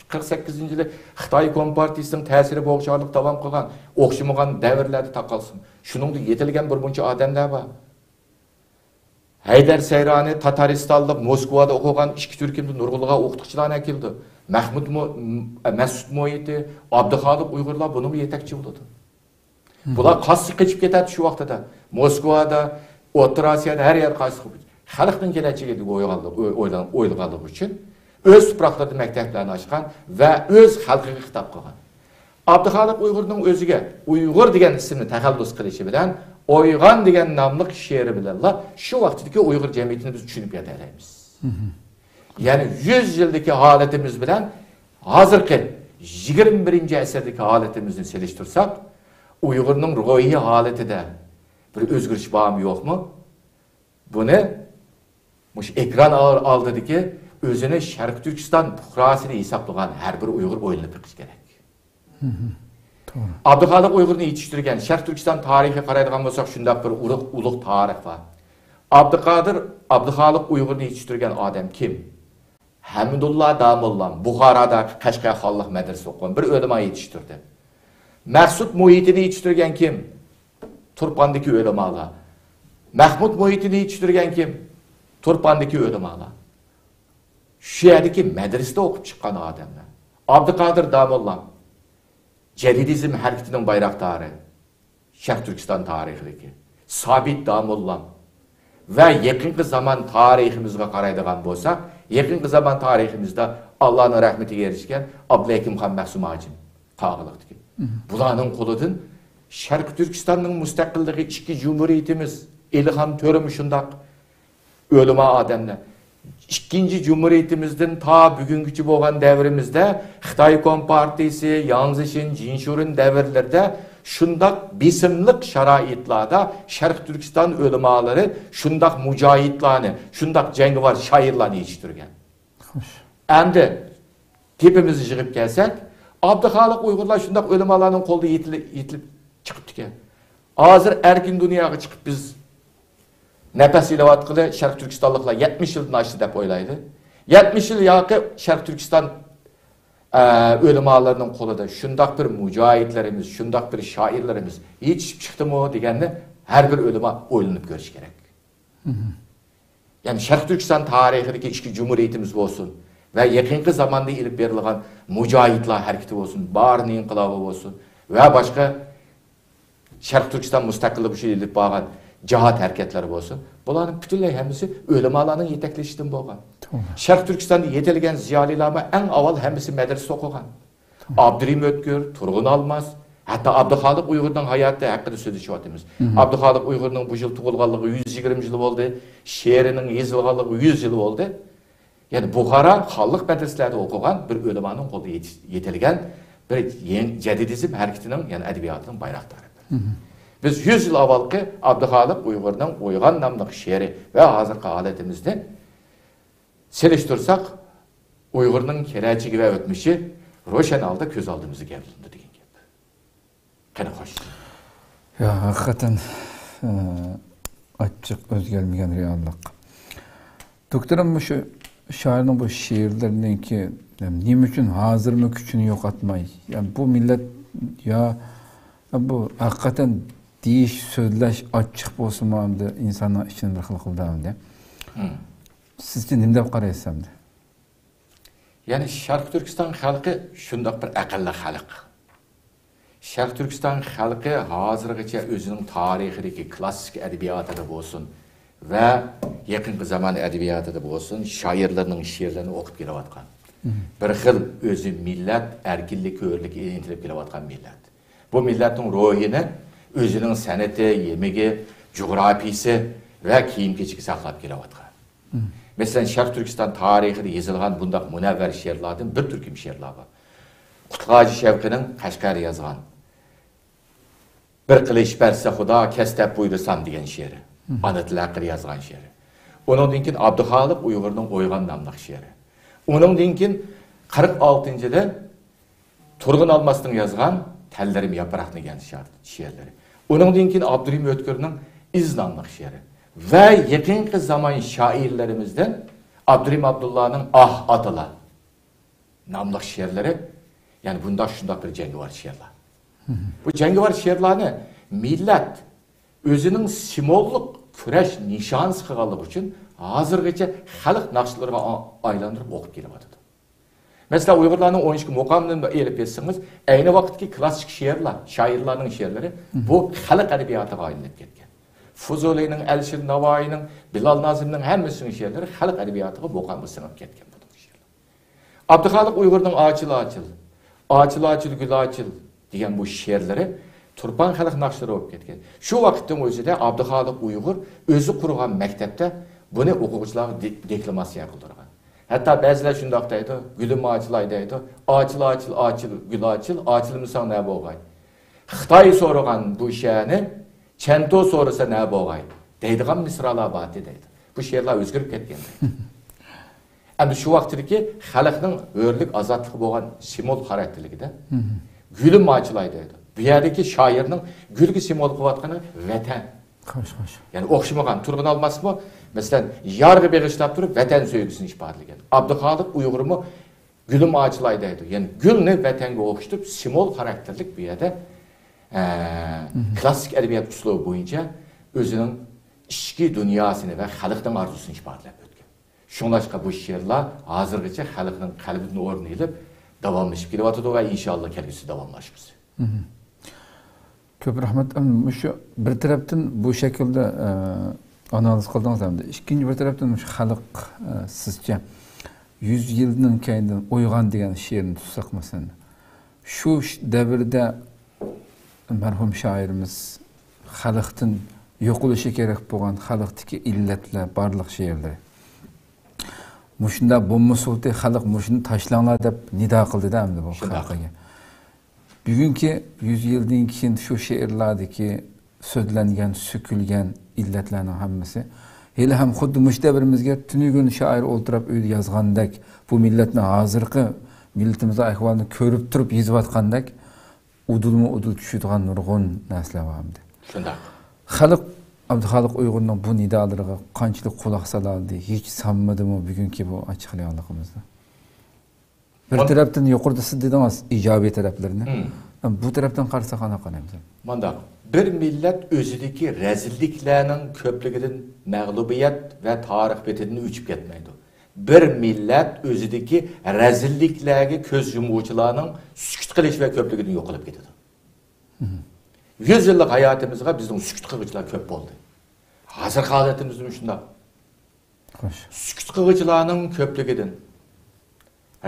48-ci il Xitay Kompartiyasının təsiri boğuşarlıq davam qılğan, oxşamağan dəvrlərdə taqalsın. Şunun da yetilgən bir bunca adamlar var. Haydar Seyrani Tataristanlıq Moskvada oxuğan iki Türkimdə nurgulluğa oxutuqçılarına əkildi. Məsud Muhiti, Abdüxalıq Uyğurlar bunun yetekçi oldu. Bunlar qası keçib ketədi şu vaxtada. Moskvada, O'rta Asiyada her yer qaysı qılıb. Xalqın gələcəyi oylanğanlığı üçün öz tupraqlarda məktəblərini açqan və öz xalqına xitab qılğan. Abdüxalıq Uyğurның özüge Uyğur degan ismini təxəllüs qilishi bilan Oyğan degan namlıq şeiri bilanlar şu vaxtdaki Uyğur cəmiyyətini biz düşünüb yetərəyimiz. Yani 100 yıldaki haletimiz bilan hazırki 21. əsrdəki haletimizni seliştirsək, Uyğurның ruhi haleti de bir özgürlük var mı yok mu? Bunu ekran aldı ki özünü Şərq Türkistan puhrasını hesaplayan her bir Uyğur oylanıp çıkış gerek. Abdüxalıq Uyğurni yetiştirgen Şərq Türkistan tarihi qaraydigan bolsak şundaq bir uluq tarix var. Abdüxalıq Uyğurni yetiştirgen adam kim? Hamidullah Damullah Buxarada Qashqar xonlik madrasasida o'qigan bir ulamo yetishtirdi. Məqsud Muhitini yetiştirgen kim? Turpandaki ulamalar. Mahmud Muhitini yetiştirgen kim? Turpandaki ulamalar. Şu yerdeki medresede okup çıkan adamlar. Abdülkadir Damullah, Cədidizm hareketinin bayraktarı, Şərq Türkistan tarixideki. Sabit Damullah ve yakın zaman tarihimizde qaraydigan bolsa, yakın zaman tarihimizde Allah'ın rahmetiga erişken Abdülhakim Xan Məxsum Acim qağılıqdı. Bularning qo'lidan Şərq Türkistanning mustaqilligi ichki cumhuriyetimiz Elxan Törüm shundaq o'lima odamlar. İkinci cumhuriyetimizden ta bugünkü bo'lgan davrimizda Xitoy Kompartiyasi, Yanzishin, Jinshurun davrlarida shundaq besimliq sharoitlarda Şərq Türkistan o'limalari shundaq mujohidlarni, shundaq jangovar shoirlarni yetishtirgan. Endi tepimizni yig'ib kelsak, Abdüxalıq Uyğurlar şundaq ölümalarının kolda yetilip çıkıp diken. Hazır erkin dünyaya çıkıp biz nefes ilavatqılı Şərq Türkistanlıqlar 70 yıldan açtı dep oylaydı. 70 yıl yakı Şərq Türkistan ölümalarının kolunda şundaq bir mücahitlerimiz, şundaq bir şairlerimiz yetişip çıktı mı degenini her bir ölüma oylanıp görüş gerek. Yani Şərq Türkistan tarihindeki içki cumhuriyetimiz olsun. Ve yakınki zamanda ilip verilgen mücahitler hareketi olsun, Barni inqilabı olsun ve başka Şərq Türkistan müstakilli bir şey ilip bağlan cihat hareketleri olsun. Bunların bütünlüğü hemisi ölümalarının yetekleştiğini boğan. Şərq Türkistan'da yetelgen ziyalilarıma en aval hemisi medrese okugan. Abdürim Ötkür, Turgun Almaz, hatta Abdüxalıq Uyğur'un hayatı hakkında sözleşip atımız. Abdüxalıq Uyğur'un bu yıl tuğulğanlığı 120 yılı oldu, şehrinin yazılğanlığı 100 yılı oldu. Yani Bukhara xalq medreselerde okugan bir ölemanın kolda yetilgen bir Cədidizm hareketinin yani edebiyatının bayraktarı. Biz 100 yıl avvalki Abdüxalıq Uyğur'un Oyğan namlıq şiiri ve hazırki haletimizde seliştirsek Uyğur'un keleceği ve ötmüşü roşen aldı köz aldığımızı gevrildi degen gep. Qani hoş. Ya hakikaten açık özgelmeyen reallik. Doktorum şu şairin bu şiirlerinin ki neyim için hazır mı küçünü yok atmayı. Yani bu millet ya bu hakikaten deyiş sözleş açık olsun mu amdı insanlar için bir kılkıldı amdı. Sizce nimde qarayırsam da? Yani Şərq Türkistan halkı şundaq bir akıllı halk. Şərq Türkistan halkı hazırgıca özünün tarihindeki klasik edebiyatı olsun ve yakın zaman edebiyatı da olsun, şairlerinin şiirlerini okup gelevatkan. Bir xil özü millet, erkinlik, örlük intilip gelevatkan millet. Bu milletin ruhini özünün sanatı, yemeği, coğrafisi ve kiyim keçiki saklap gelevatkan. Mesela Şərq Türkistan tarihinde yazılgan bundaq münevver şiirlerden bir türküm şiirler var. Qutlacı Şevki'nin Qashqari yazgan. Bir qilish berse Xudo kestab buyursam degan she'ri. Ana tili haqida yozgan she'ri. Ondan keyin Abduxoliq Uyg'urning O'yg'on nomli she'ri. Ondan keyin 46-yilda Turg'un Almasning yozgan Tallarim yaproqni degan she'rlari. Ondan keyin Abdurahim O'tkirning İz nomli she'ri. Ve yaqinqi zaman shoirlarimizdan Abdurahim Abdullah'ning Ah Atala nomli she'rlari, yani bunda shundoq bir jangovar she'rlar. Bu jangovar she'rlarni millat o'zining simvollik kurash nishonasi qilganligi uchun hozirgacha xalq naqshlariga aylantirib o'qib kelyapti. Mesela Uyg'urlarning 12 muqomini elib etsangiz, ayni vaqtdagi klassik she'rlar, shoirlarning she'rlari bu xalq adabiyotiga aylanib ketgan. Fuzulining, Alisher Navoiyning, Bilal Nazimning hammasining she'rlari xalq adabiyotiga muqomga singib ketgan bu she'rlar. Abduxoliq Uyg'urning Ochil Ochil, Ochil Ochil Gul Ochil degan bu she'rlari Turpan xalq naqshlari bo'lib ketgan. Shu vaqtning o'zida Abduxoliq Uyg'ur o'zi qurgan maktabda buni o'quvchilarga deklamasiya qildirgan. Hatta ba'zilar shundoq deydi, gulim ochilay deydi, ochil ochil ochil gul ochil, ochilmasang nima bo'lg'ay. Xitoy so'ragan bu shani Çento so'rasa nima bo'lg'ay deydigan misralar bor deydi. Bu she'rlar o'zgarib ketgan. Endi shu vaqtdagi xalqning o'rlik azodlik bo'lgan simvol xarakterligida gulim ochilay deydi. Bu yerdagi shoirning gulga simvol qilayotgani vatan. Xo'sh. Yani o'xshamagan Turg'un Almasmi masalan yarg'i beg'ishlab turib vatan sevgisini ifodalagan. Abduxoliq Uyg'urmi gulim ochilay deydi. Yani gulni vatanga o'xshatib simvol xarakterlik bu yerda klassik edebiyat uslubi bo'yicha o'zining ichki dunyosini va xalqning orzusini ifodalab o'tgan. Shunlashqa bu she'rlar hozirgacha xalqning qalbini o'rnilib davomlashib kelyapti va inshaalloh kelgusi davomlashamiz. Ko'p rahmat. Shu bir tarafdan bu shaklda analiz qildingiz hamda ikkinchi bir tarafdan shu xalq sizcha 100 yilning keyindan O'yg'on degan she'rni tutsak masalan, shu davrda marhum shoirimiz xalqdan yo'qolishi kerak bo'lgan xalqdagi illatlar, barliq she'rlar. Mushunda bo'lmasa xalq mushuni tashlanglar deb nido qildi-da endi bu xalqqa. Bugungi 100 yildan keyin shu she'rlardagi so'zlangan, so'kilgan illatlarning hammasi hali ham xuddi mushtabirimizga tunugun shoir o'ltirib uyda yozgandek, bu millatning hozirgi millatimizning ahvolini ko'rib turib yozayotgandek udul tushadigan nurg'un narsalar bor. Shunday. Xalq Abduxoliq Uyg'urning bu nidolariga qanchalik quloq soladi, hech sanmadimi bugungi bu ochiqlayotganligimizda? Bir tarafdan yuqorida siz dedingiz ijobiy taraflarini. Bu tarafdan qarasak qanaqanamiz? Manda bir millat o'zidagi razilliklarning ko'pligidan mag'lubiyat va tarix betidan o'chib ketmaydi. Bir millat o'zidagi razilliklarga ko'z yumuvchilarning sukut qilish va ko'pligidan yo'qolib ketadi. 100 yillik hayotimizga bizning sukut qiluvchilar ko'p bo'ldi. Hozir holatimiz shunday. Xo'sh. Sukut qiluvchilarning ko'pligidan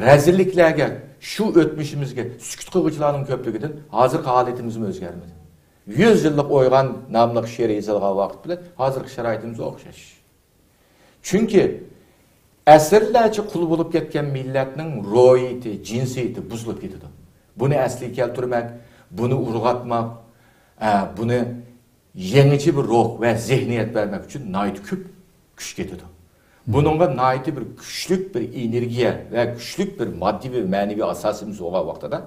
razilliklarga, shu o'tmishimizga sukut qiluvchilarning ko'pligidan hozirgi holatimiz o'zgarmadi. 100 yillik O'yg'on nomli she'r yozilgan vaqt bilan hozirgi sharoitimiz o'xshash. Chunki asrlarcha qul bo'lib ketgan millatning ro'yiti, jinsiyati buzilib ketadi. Buni asliga keltirmak, buni urg'atmak, buni yangicha bir ruh va zehniyat bermak uchun nihoyat ko'p kuch ketadi. Bununla nihoyat bir kuchlik bir energiya va kuchlik bir moddiy va ma'naviy asosimiz bo'lgan vaqtida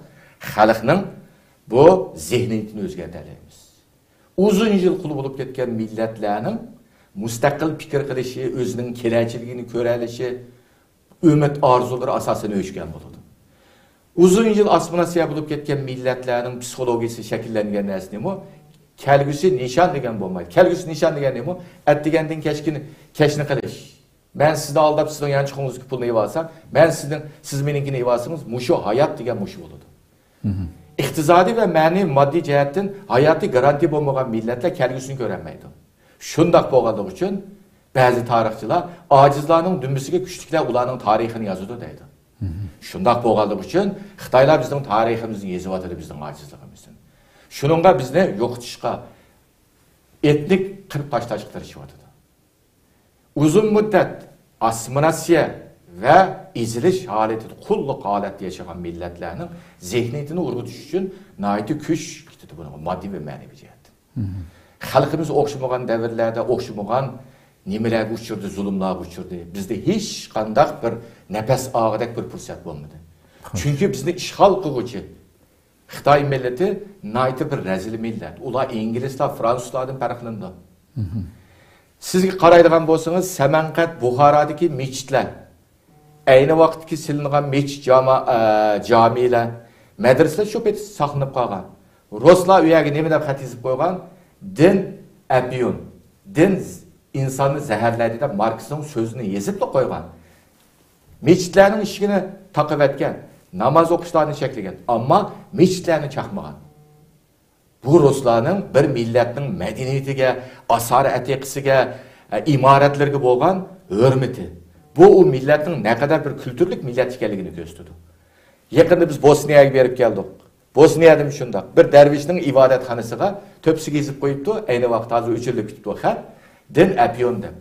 xalqning bu zehniyatini o'zgartiramiz. Uzun yil qul bo'lib ketgan millatlarning mustaqil fikr qilishi, o'zining kelajaligini ko'ra olishi, umid orzulari asosini o'chgan bo'ladi. Uzun yil osmonasiya bo'lib ketgan millatlarning psixologiyasi shakllangan narsa nima? Kelgusi nishon degan bo'lmaydi. Kelgusi nishon degan nima? Atdigandan kechni qilish. Ben sizni aldab sizning yanchiqingizga pulni yeb olsam, men siz meninkini yeb olsangiz, mushu hayot degan mushu bo'ladi. Iqtisodiy va ma'naviy moddiy jihatdan hayotiy garantiya bo'lmagan millatlar kelgusini ko'rolmaydi. Shundoq bo'lganligi uchun ba'zi tarixchilar ojizlarning dumbisiga kuchliklar ularning tarixini yozadi deydi. Shundoq bo'lganligi uchun Xitoylar bizning tariximizni yozyapti, bizning ojizligimizni. Shuningga bizni yo'qotishga etnik qirib tashlashga tirishyapti. Uzun müddet assimilasiya ve izilish holatida, qulluq holatida yashagan millatlarning zehniyatini urg'utish uchun nihoyat kuch ketadi buni moddiy va ma'naviy jihatdan. Xalqimiz o'xshamagan davrlarda o'xshamagan nimalarga uchirdi, zulmlarga uchirdi. Bizda hech qanday bir nafas og'idek bir fursat bo'lmadi. Chunki bizni ishg'ol qiluvchi Xitoy millati naytı bir rezil millat. Ular İngilizlar, Fransuzlardan farqlanadi. Sizga qaraydigan bo'lsangiz, Samarqand, Buxorodagi mechitlar, ayni vaqtdagi silingan mechit jamilar, madrasalar shu payt saqlanib qolgan. Ruslar u yerga nima deb xat yozib qo'ygan? Din apiyon. Din insonni zaharlaydi deb Marksning so'zini yozib qo'ygan. Mechitlarning ishini taqib etgan, namoz o'qishlarni cheklagan, ammo mechitlarni chaqmagan. Bu Ruslarning bir millatning madaniyatiga, asar atiqasiga, imoratlarga bo'lgan hurmati. Bu o millatning naqadar bir kulturlik millat ekanligini ko'rsatadi. Yaqinda biz Bosniyaga berib keldik. Bosniyada shundoq bir darvishning ibodatxonasiga to'psiga yozib qo'yibdi, ayni vaqt hozir o'chirilib ketdi xat. Din apiyon deb.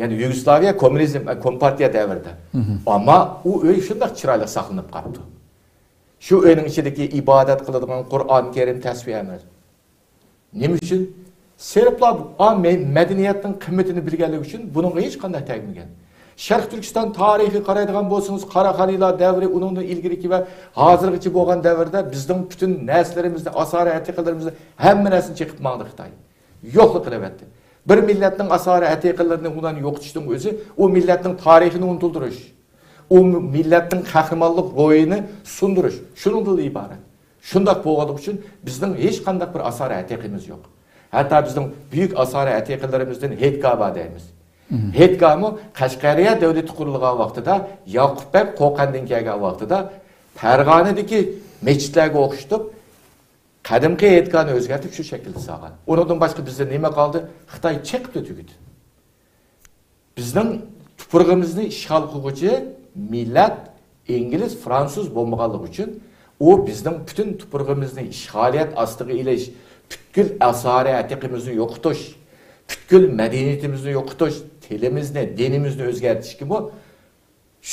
Yani Yugoslaviya komünizm, kompartiya davrida. Ammo u uy shundoq chiroyli saqlanib qoldi. Shu uyning ichidagi ibodat qiladigan Qur'on Karim tasbih emas. Nima uchun? Serblar madaniyatning qimmatini bilganligi uchun buningga hech qanday tegmagan. Sharq Turkiston tarixiga qaraydigan bo'lsangiz, Qaraqaliylar davri, uningdan ilgiriki va hozirgacha bo'lgan davrda bizning butun narsalarimizni, asari atiqalarimizni hamma narsani chekib maqdi Xitoy. Yo'qlik qilyapti. Bir millatning asari atiqalarini undan yo'qotishning o'zi o millatning tarixini unutuldirish. O millatning qahramonlik ro'yini sundirish. Shuningdan iborat. Shundoq bo'lgani uchun bizning hech qanday bir asari atiqimiz yo'q. Hatta bizning buyuk asari atiqalarimizdan Hetkaba deymiz. Hetkami Qashqariya davlati qurilgan vaqtida Yoqubbek Qo'qondan kelgan vaqtida Farg'onadagi mechitlarga o'qishib, qadimgi Hetkani o'zgartirib shu shaklda solgan. Undan boshqa bizda nima qoldi? Xitoy chiqdi tugidi. Bizning tuprog'imizni ishg'ol qiluvchi millat İngiliz, Fransuz bo'lmaganligi uchun u bizning butun tuprog'imizni ishg'oliyat ostiga ilish, butkul asari atiqimizni yo'qotish, butkul madaniyatimizni yo'qotish, tilimizni, dinimizni o'zgartirishga bu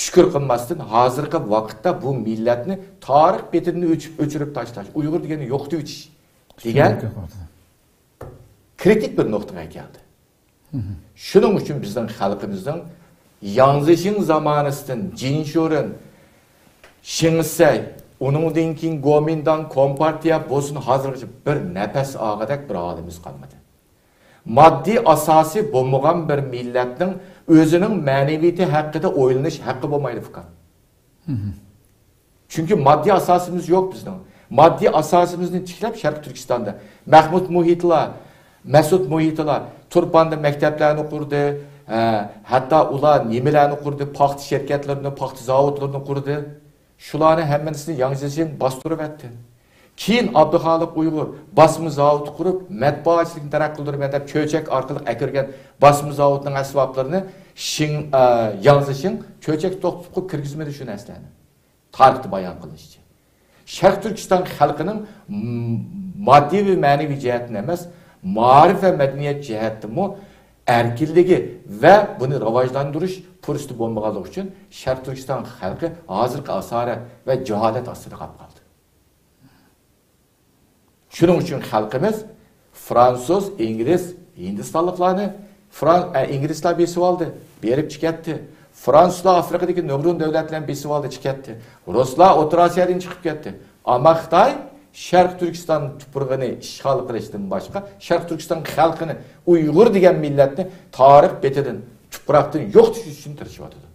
shukr qilmasdan hozirgi vaqtda bu millatni tarix betirini o'chirib tashlash, Uyg'ur degani yo'qotish degan kritik bir nuqtaga keldi. Shuning uchun bizning xalqimizning Yanzishing zamanisidan Jinshorin, Shingsay, uningdan keyin Gomindan, Kompartiya bo'lsin hozirgacha bir nafas og'adak bir holimiz qolmadi. Maddi asası bo'lmagan bir millatning o'zining ma'naviyati haqida o'ylanish haqqi bo'lmaydi faqat. Chunki maddi asosimiz yo'q bizning. Maddi asosimizni tiklab Sharq Turkistonda Mahmud Muhitlar, Masud Muhitlar Turpanda maktablarni qurdi, hatta ular nimalarni qurdi, paxta shirkatlarini, paxta zavodlarini qurdi. Shularni hammasini Yanzishing bostirib etdi. Keyin Abduxoliq Uyg'ur basma zavodi qurib, matbuotchilikni taraqqiy qildirib deb cho'chak orqali akirgan basma zavodining asboblarini Yanzishing cho'chak to'qib qo'yib kirgizmadi shu narsalarni. Tarixda bayon qilinishicha. Sharq Turkiston xalqining moddiy va ma'naviy jihatdan emas, ma'rif va madaniyat jihatdan erkinligi va buni rivojlantirish fursati bo'lmaganligi uchun Sharq Turkiston xalqi hozirgi asorat va jaholat ostida qolib qoldi. Shuning uchun xalqimiz Fransuz, İngiliz, Hindistonliklarni İngilizlar besib oldi, berib chiqatdi. Fransuzlar Afrikadagi nurg'un davlatlarni besib oldi, chiqatdi. Ruslar O'rta Osiyodan chiqib ketdi. Ammo Xitoy Sharq Turkiston tuprog'ini ishg'ol qilishdan boshqa Sharq Turkiston xalqini, Uyg'ur degan millatni tarix betidan, tuproqdan yo'qotish uchun tirishyapti.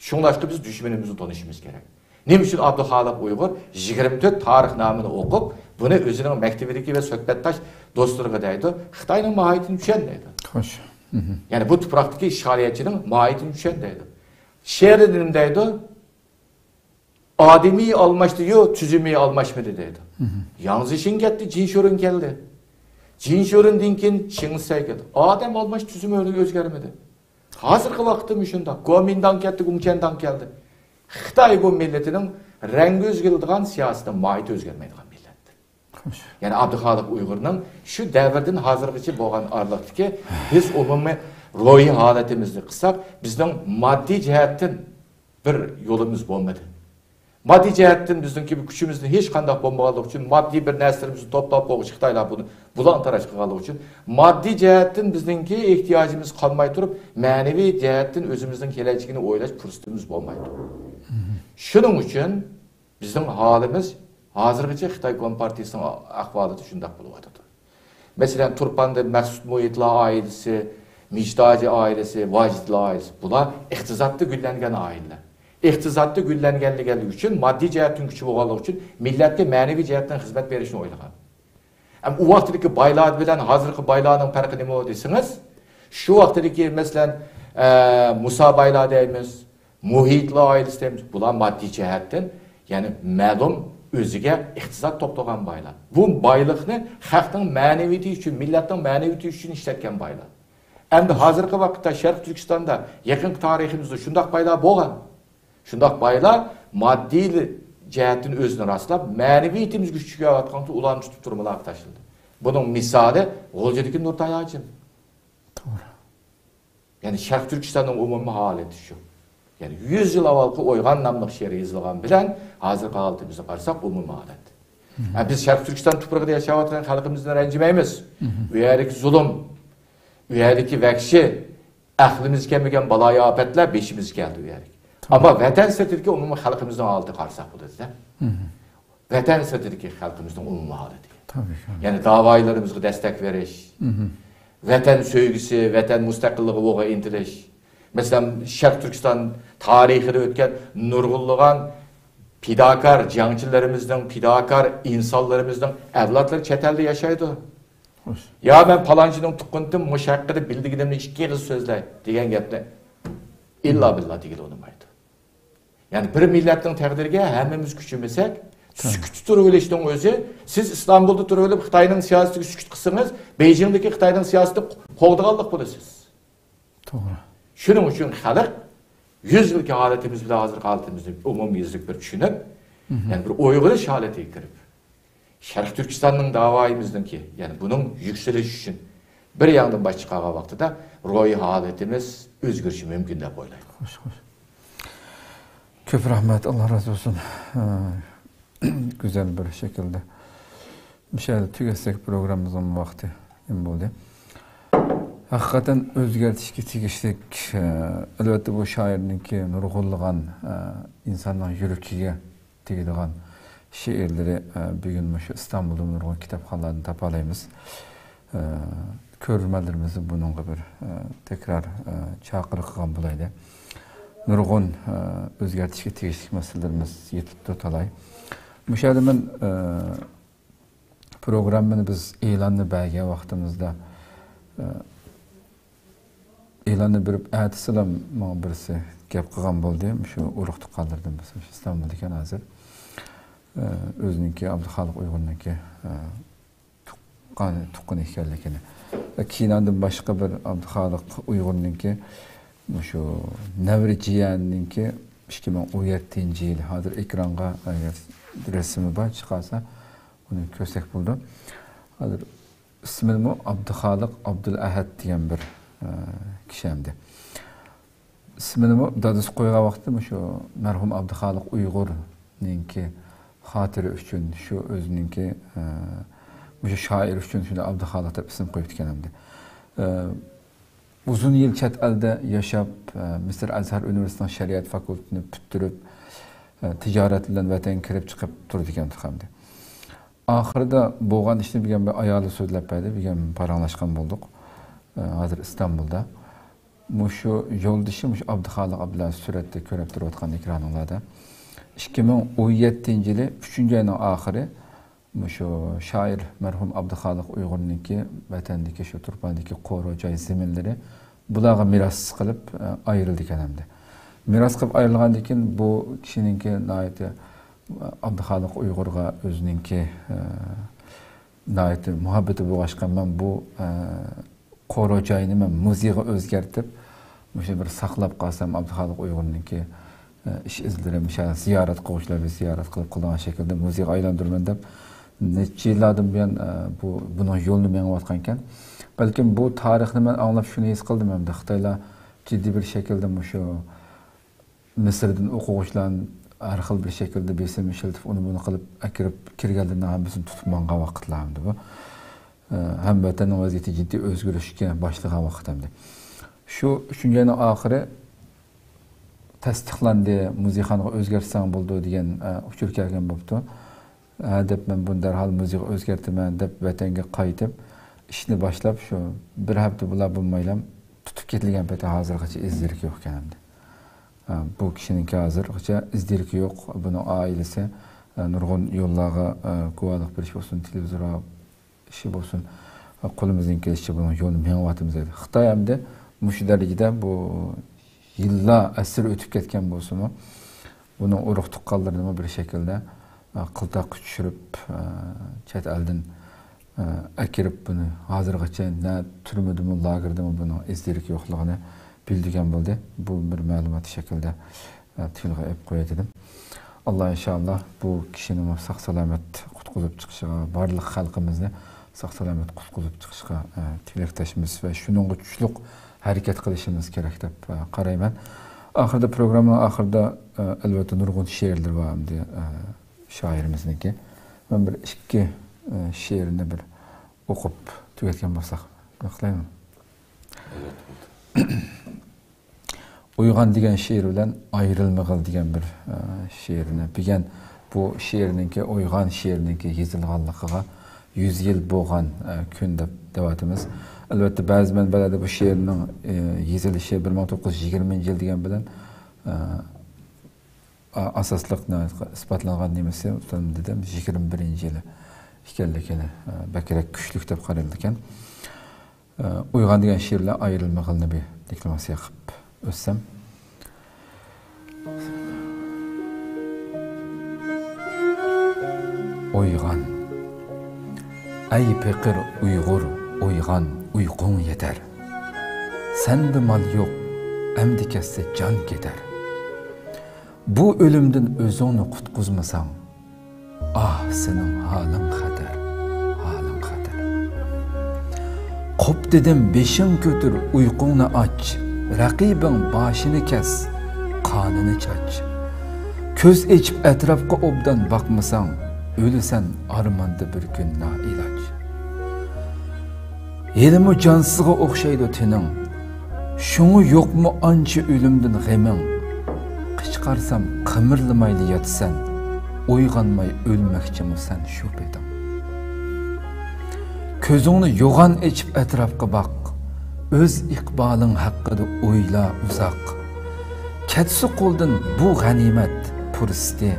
Shunlashqa biz dushmanimizni tanishimiz kerak. Nima uchun Abduxoliq Uyg'ur 24 tarix nomini o'qib, buni o'zining maktabidagi va suhbatdosh do'stlariga deydi, Xitoyning mohiyatini tushunmaydi. Xo'sh. Ya'ni bu tuproqdagi ishg'oliyatchining mohiyatini tushunmaydi. She'rda nima deydi? Ademiy almashdi-yu, tuzumi almashmadi deydi. Yanzishing ketdi, Jinshorin keldi. Jinshorindan keyin Shingsay keldi. Odam almash tuzumi o'zgarmadi. Hozirgi vaqtda shunda Gomindan ketdi, Gumchandan keldi. Xitoy bu millatining rangi o'zgaradigan siyosatda mohiyati o'zgarmaydigan millat. Yani Abduxoliq Uyg'urning shu davrdan hozirgacha bo'lgan oraliqdagi biz umumiy ro'yi holatimizni qilsak, bizning moddiy jihatdan bir yo'limiz bo'lmadi. Maddi cihetten bizdeki bir gücümüzün hiç kandak bombalık için, maddi bir neslerimizi toplap koğuş Xitaylar bunu bulan taraş kıgalık için, maddi cihetten bizdeki ihtiyacımız kalmay durup, manevi cihetten özümüzün geleceğini oylaş fırsatımız olmaydı. Şunun için bizim halimiz hazırgıca Xitay Kompartiyasının ahvalı düşündak buluvadı. Mesela Turpan'da Mesut Muhitli ailesi, Micdacı ailesi, Vacitli ailesi, bunlar ihtizatlı güllengen aileler. İhtizatlı güllengenliği için, maddi cihetin gücü boğalığı için, milletke manevi cihetten hizmet verişini oylagan. Ama o vaxtdaki baylar bilen hazırki baylarının farkı ne mi desiniz? Şu vaxtdaki mesela Musa baylar deyimiz, Muhitli ailesi deyimiz, bunlar maddi cihetten, yani məlum özüge ihtizat toplagan baylar. Bu baylıqni xalqning maneviyati için, milletning maneviyati için işletken baylar. Endi hazırki vaqtda Şarq Türkistan'da yakın tarihimizde şundaq baylar bo'lgan. Şundaq baylar maddi cihetin özünü rastlap, maneviyatimiz güçlüge atqandı ulan tutup turmalar taşıldı. Bunun misali G'oljadagi Nurtay Hacim. Doğru. Yani Şarq Türkistan'ın umumi haleti şu. Yani 100 yıl avvalki Oygan namlıq şehri yazılgan bilen hazırki halimizi qarsak umumi halet. Yani biz Şarq Türkistan tuprağında yaşayatgan halkımızdan rencimeymiz. Üyelik zulüm, üyelik vəhşi, aklımız kelmegen balaya afetler beşimiz geldi üyelik. Ama vatan sırtındaki umumi halkımızdan haleti qarsak bu dedi. Vatan sırtındaki halkımızdan umumi haleti. Tabii. Yani davaylarımızı destek veriş, vatan söygüsü, vatan müstakilliği oğa intiliş. Mesela Şarq Türkistan tarihinde ötken nurgulluğan pidakar, cangçilerimizden, pidakar insanlarımızdan evlatları çetelde yaşaydı. Hoş. Ya ben palancının tukuntum, muşakkıda bildiğimde iki kız sözler diyen gepne illa billah değil olmaydı. Yani bir milletin takdirge hemimiz küçümesek, sükut turuluştan özü, siz İstanbul'da turulup Xitayning siyaseti sükut kısınız, Beijing'deki Xitayning siyaseti kovdağanlık bulursunuz. Doğru. Şunun için halk 100 yılki haletimiz bile hazır haletimizi umum yüzlük bir düşünüp, yani bir uyguluş halete girip, Şarq Türkistan'ın davayımızdaki, yani bunun yükseliş için bir yandan baş çıkağı vakti da roy haletimiz özgürçü mümkün de boylaydı. Hoş. Köp rahmet, Allah razı olsun. Güzel bir şekilde. Bir şeyde tüketsek programımızın vakti oldu. Hakikaten özgertişki tegişlik, elbette bu şairinki nurgulluğan, insanların yürükiye tegediğen şiirleri bugün İstanbul'da nurgul kitapxanalarını tapalayımız. Körürmelerimizi bununla bir tekrar çağırı kılgan bulaydı. Nurgun özgertişki tegişlik meselelerimiz yetip tutalay. Müşahidemin programını biz ilanını belge vaktimizde e'lonni berib ertasilam men birisi gap qilgan bo'ldi. Shu urug'ni qoldirdim biz İstanbulda ekan hozir. O'ziniki Abduxoliq Uyg'urniki tuqqan ekanligini. Keyindan boshqa bir Abduxoliq Uyg'urniki shu Navri jiyanninki 2017-yil hozir ekranga rasmi bor chiqarsa uni ko'rsak bo'ldi. Hozir ismi Abduxoliq Abdulahad degan bir kişemdi. İsmini dadisi koygan vaqtda şu merhum Abduxoliq Uyg'urninki xotiri uchun shu o'zininki shu shoir uchun shunda Abduxoliq deb ism qo'yib ketganimdi. Uzun yil chet elda yashab, Misr Azhar Universitetining shariat fakultetini bitirib, tijorat bilan vatan kirib chiqib turdi ekan hamdi. Oxirida bo'lgan ishni bilgan bir ayoli so'zlab berdi, bilgan paranglashgan bo'ldik. Hozir İstanbul'da. Şu yo'ldishim shu Abduxoliq bilan suratda ko'rib turayotgan ekranlarda 2017-yili 3-oyning oxiri şu shoir merhum Abduxoliq Uyg'urniki vatandagi shu Turpandagi qo'ro joy zaminlari bularga miros qilib ayrildi ekanamdi. Miros qilib ayrilgandan keyin bu kishiningki noiti Abduxoliq Uyg'urga o'zininki noiti muhabbati bo'lg'ashgan men bu qo'ro joyini men muzeyga o'zgartib, o'sha bir saqlab qolsam Abduxoliq Uyg'urniki ish izlarim, ziyorat qiluvchilarga ziyorat qilib qilgan shaklda muzeyga aylantirman deb necha yillardan buyon buning yo'lini mengayotgan ekan. Balkim bu tarixni men anglab shuni his qildim hamda Xitoylar jiddiy bir shaklda shu Misrdan o'quvchilarni her xil bir şekilde besim işletip onu bunu kılıp akirip kirgeldiğinde hamısını tutup manga vakitlarımdı bu. Hem vatanın vaziyeti ciddi özgürlüşke başlığa vakit hem de. Şu düşüncenin ahiri tasdiqlandı, musikanı özgertsen buldu diyen uçur kelgen boptu. Dep men bunu derhal müzik özgertimen dep vatanga qaytib işini başlap şu bir hafta bula bulmaylam tutup ketilgen pete hazırgacha izdirik yok kenimde. Bu kişininki hazırgacha izdirik yok. Bunun ailesi nurgun yollağı kuvalık bir iş olsun, televizora işi olsun. Kolumuzun kelişçe bunun yolunu menvatımız edi. Xitay hem de muşu derecede bu yılla esir ötüp ketken bolsun. Bunun uruqtuq kaldırdığımı bir şekilde qıltaq düşürüp chet elden akirip bunu hazırgacha ne türmüdümü lagırdımı bunun izdirik yoqluğunu bildigen boldu. Bu bir malumat şekilde tilga ep qo'ya dedim. Allah inşallah bu kişinin sağ salamet qutquzib chiqishiga, barliq xalqimizni sağ salamet qutquzib chiqishiga tilakdoshmiz ve şunun güçlük hareket qilishimiz kerak deb qarayman. Ahirda programın ahirda elbette nurgun şiirler var diye şairimizniki. Ben bir iki şiirini bir okup tüketken başsak baklayım mı? Evet. Uygan diyen şiir bilen ayrılmağıl diyen bir şiirini. Bigen bu şiirininki, uygan şiirininki yazılganlıqıga 100 yıl boğan gün dep devatımız. Elbette bazı menbelerde bu şiirinin yazılışı 1920 yıl diyen bilen asaslıqla ispatlanğan nemesi utanım dedim 21 yılı hikayelekeni bekirek güçlük dep qaraldıken uygan diyen şiirle ayrılmağılını bir deklamasiya qıp össem. Uygan ey pekir Uygur uygan uygun yeter. Sende mal yok emdi kesse can gider. Bu ölümden özünü kutquzmasan ah senin halın kader, halın kader. Kop dedim beşin götür uykunu aç. Rakibin başını kes, kanını çaç. Köz içip etrafka obdan bakmasan, ölüsen armanda bir gün na ilaç. Elimi cansıga okşaydı tenin, şunu yok mu anca ölümden gemin. Kışkarsam kımırlamaylı yatsan, uyganmay ölmekçi mi sen şüpheden. Közünü yoğan içip etrafka bak. Öz ikbalın hakkıda oyla uzak. Ketsi qoldun bu ganimet puristi.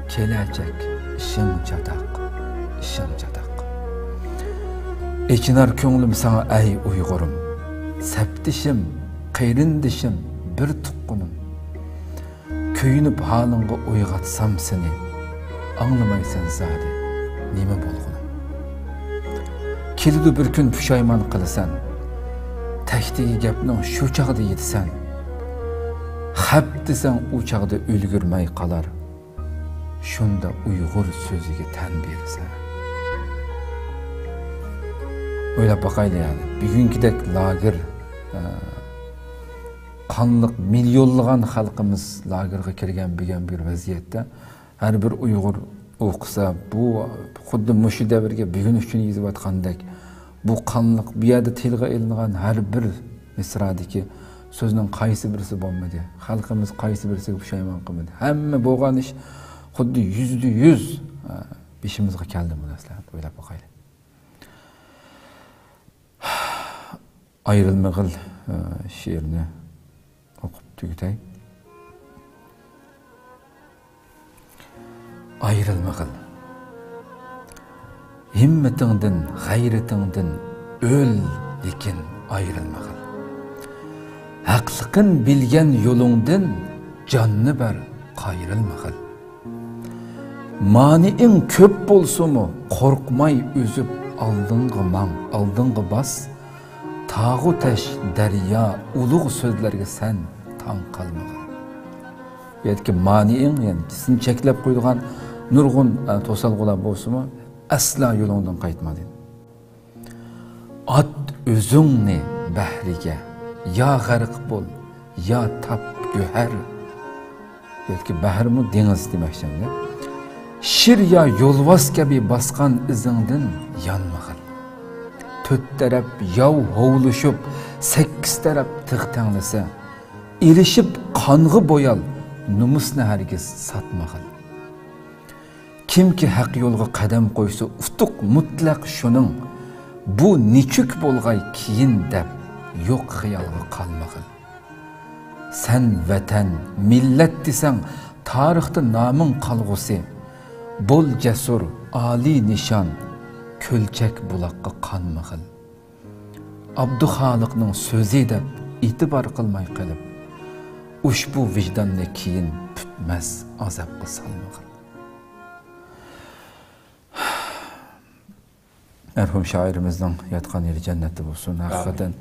Kelecek işin cadak, işin cadak. Ekinar könglim sana ey Uygurum. Septişim, qeyrindişim bir tuqqunum. Köyünüp halınga oygatsam seni. Anlamaysan zade, neme bolğunum. Kilidi bir gün püşayman kılısan. Təhdigi gapning şu çağda yetsen, hep desen o çağda ölgürmey qalar. Şunda Uygur sözüge tən verirsen. Öyle bakaylı yani. Bugünkidek lager, kanlık, milyonluğan halkımız lagerga kirgen bir vaziyette her bir Uygur okusa bu xuddi muşu devirge bugün üçün yezip atqandek bu kanlık bir yerde tilga elingan her bir misradaki sözünün qaysı birisi bolmadı. Halkımız qaysı birisi puşayman qılmadı. Hemme boğan iş xuddi %100 bişimizge keldi bu narsalar. Öyle bakaylı. Ayrılmağıl şiirini okup tüketey. Ayrılmağıl. Himmetingden, gayretingden öl lekin ayrılmağıl. Haqlıqın bilgen yolungdan canını ber qayrılmağıl. Maniin köp bolsumu korkmay üzüp aldınğı bas. Tağu teş derya uluğ sözlerge sen tan kalmağıl. Yetki maniin yani sizin çeklep koyduğun nurgun tosalgılar bolsumu asla yolundan qaytmadın. At özünni bahriga, ya g'arq bol, ya tap güher. belki bahrmi dengiz demoqchimda. Shir ya yo'lvoz kabi bosgan izingdan yanmag'in. 4 taraf yov hovlishib, 8 taraf tig' tanglasa, erishib qong'i bo'yal, numusni hargiz satmag'in. Kimki haq yo'lga qadam qo'ysa, utuq mutlaq shuning. Bu nechuk bo'lg'ay keyin deb yo'q xiyolga qolmag'in. Sen vatan, millat desang, tarixda noming qolg'usi. Bol jasur, ali nishon, ko'lchak buloqqa qonmag'in. Abduxoliqning so'zi deb e'tibor qilmay qilib, ushbu vijdonni keyin tutmas azobga solmag'in. Merhum şairimizden yatkan yeri cennette bulsun. Hakikaten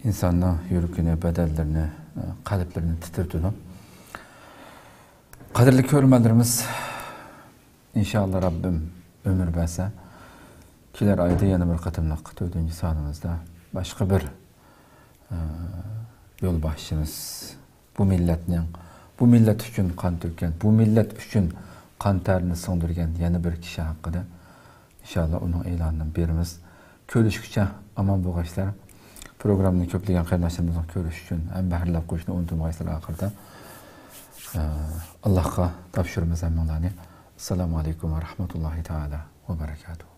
insanın yürükünü, bedellerini, kalplerini titirdiğini. Kadirli körmelerimiz inşallah Rabbim ömür verse kiler ayda yeni bir katımlık 4. sanımızda başka bir yol başçımız bu milletinin, bu millet için kan tökкен, bu millet için kan terini sındırgen yeni bir kişi hakkında İnşallah onun elanından birimiz görüşükçe aman boğaçlar programını köpleyen kardeşlerimizin görüşükçün hem bahirlap koşunu unutulmayızlar ahırda Allah'a tavşırımız emmanlani. Esselamu Aleyküm ve Rahmetullahi Teala ve Berekatuhu.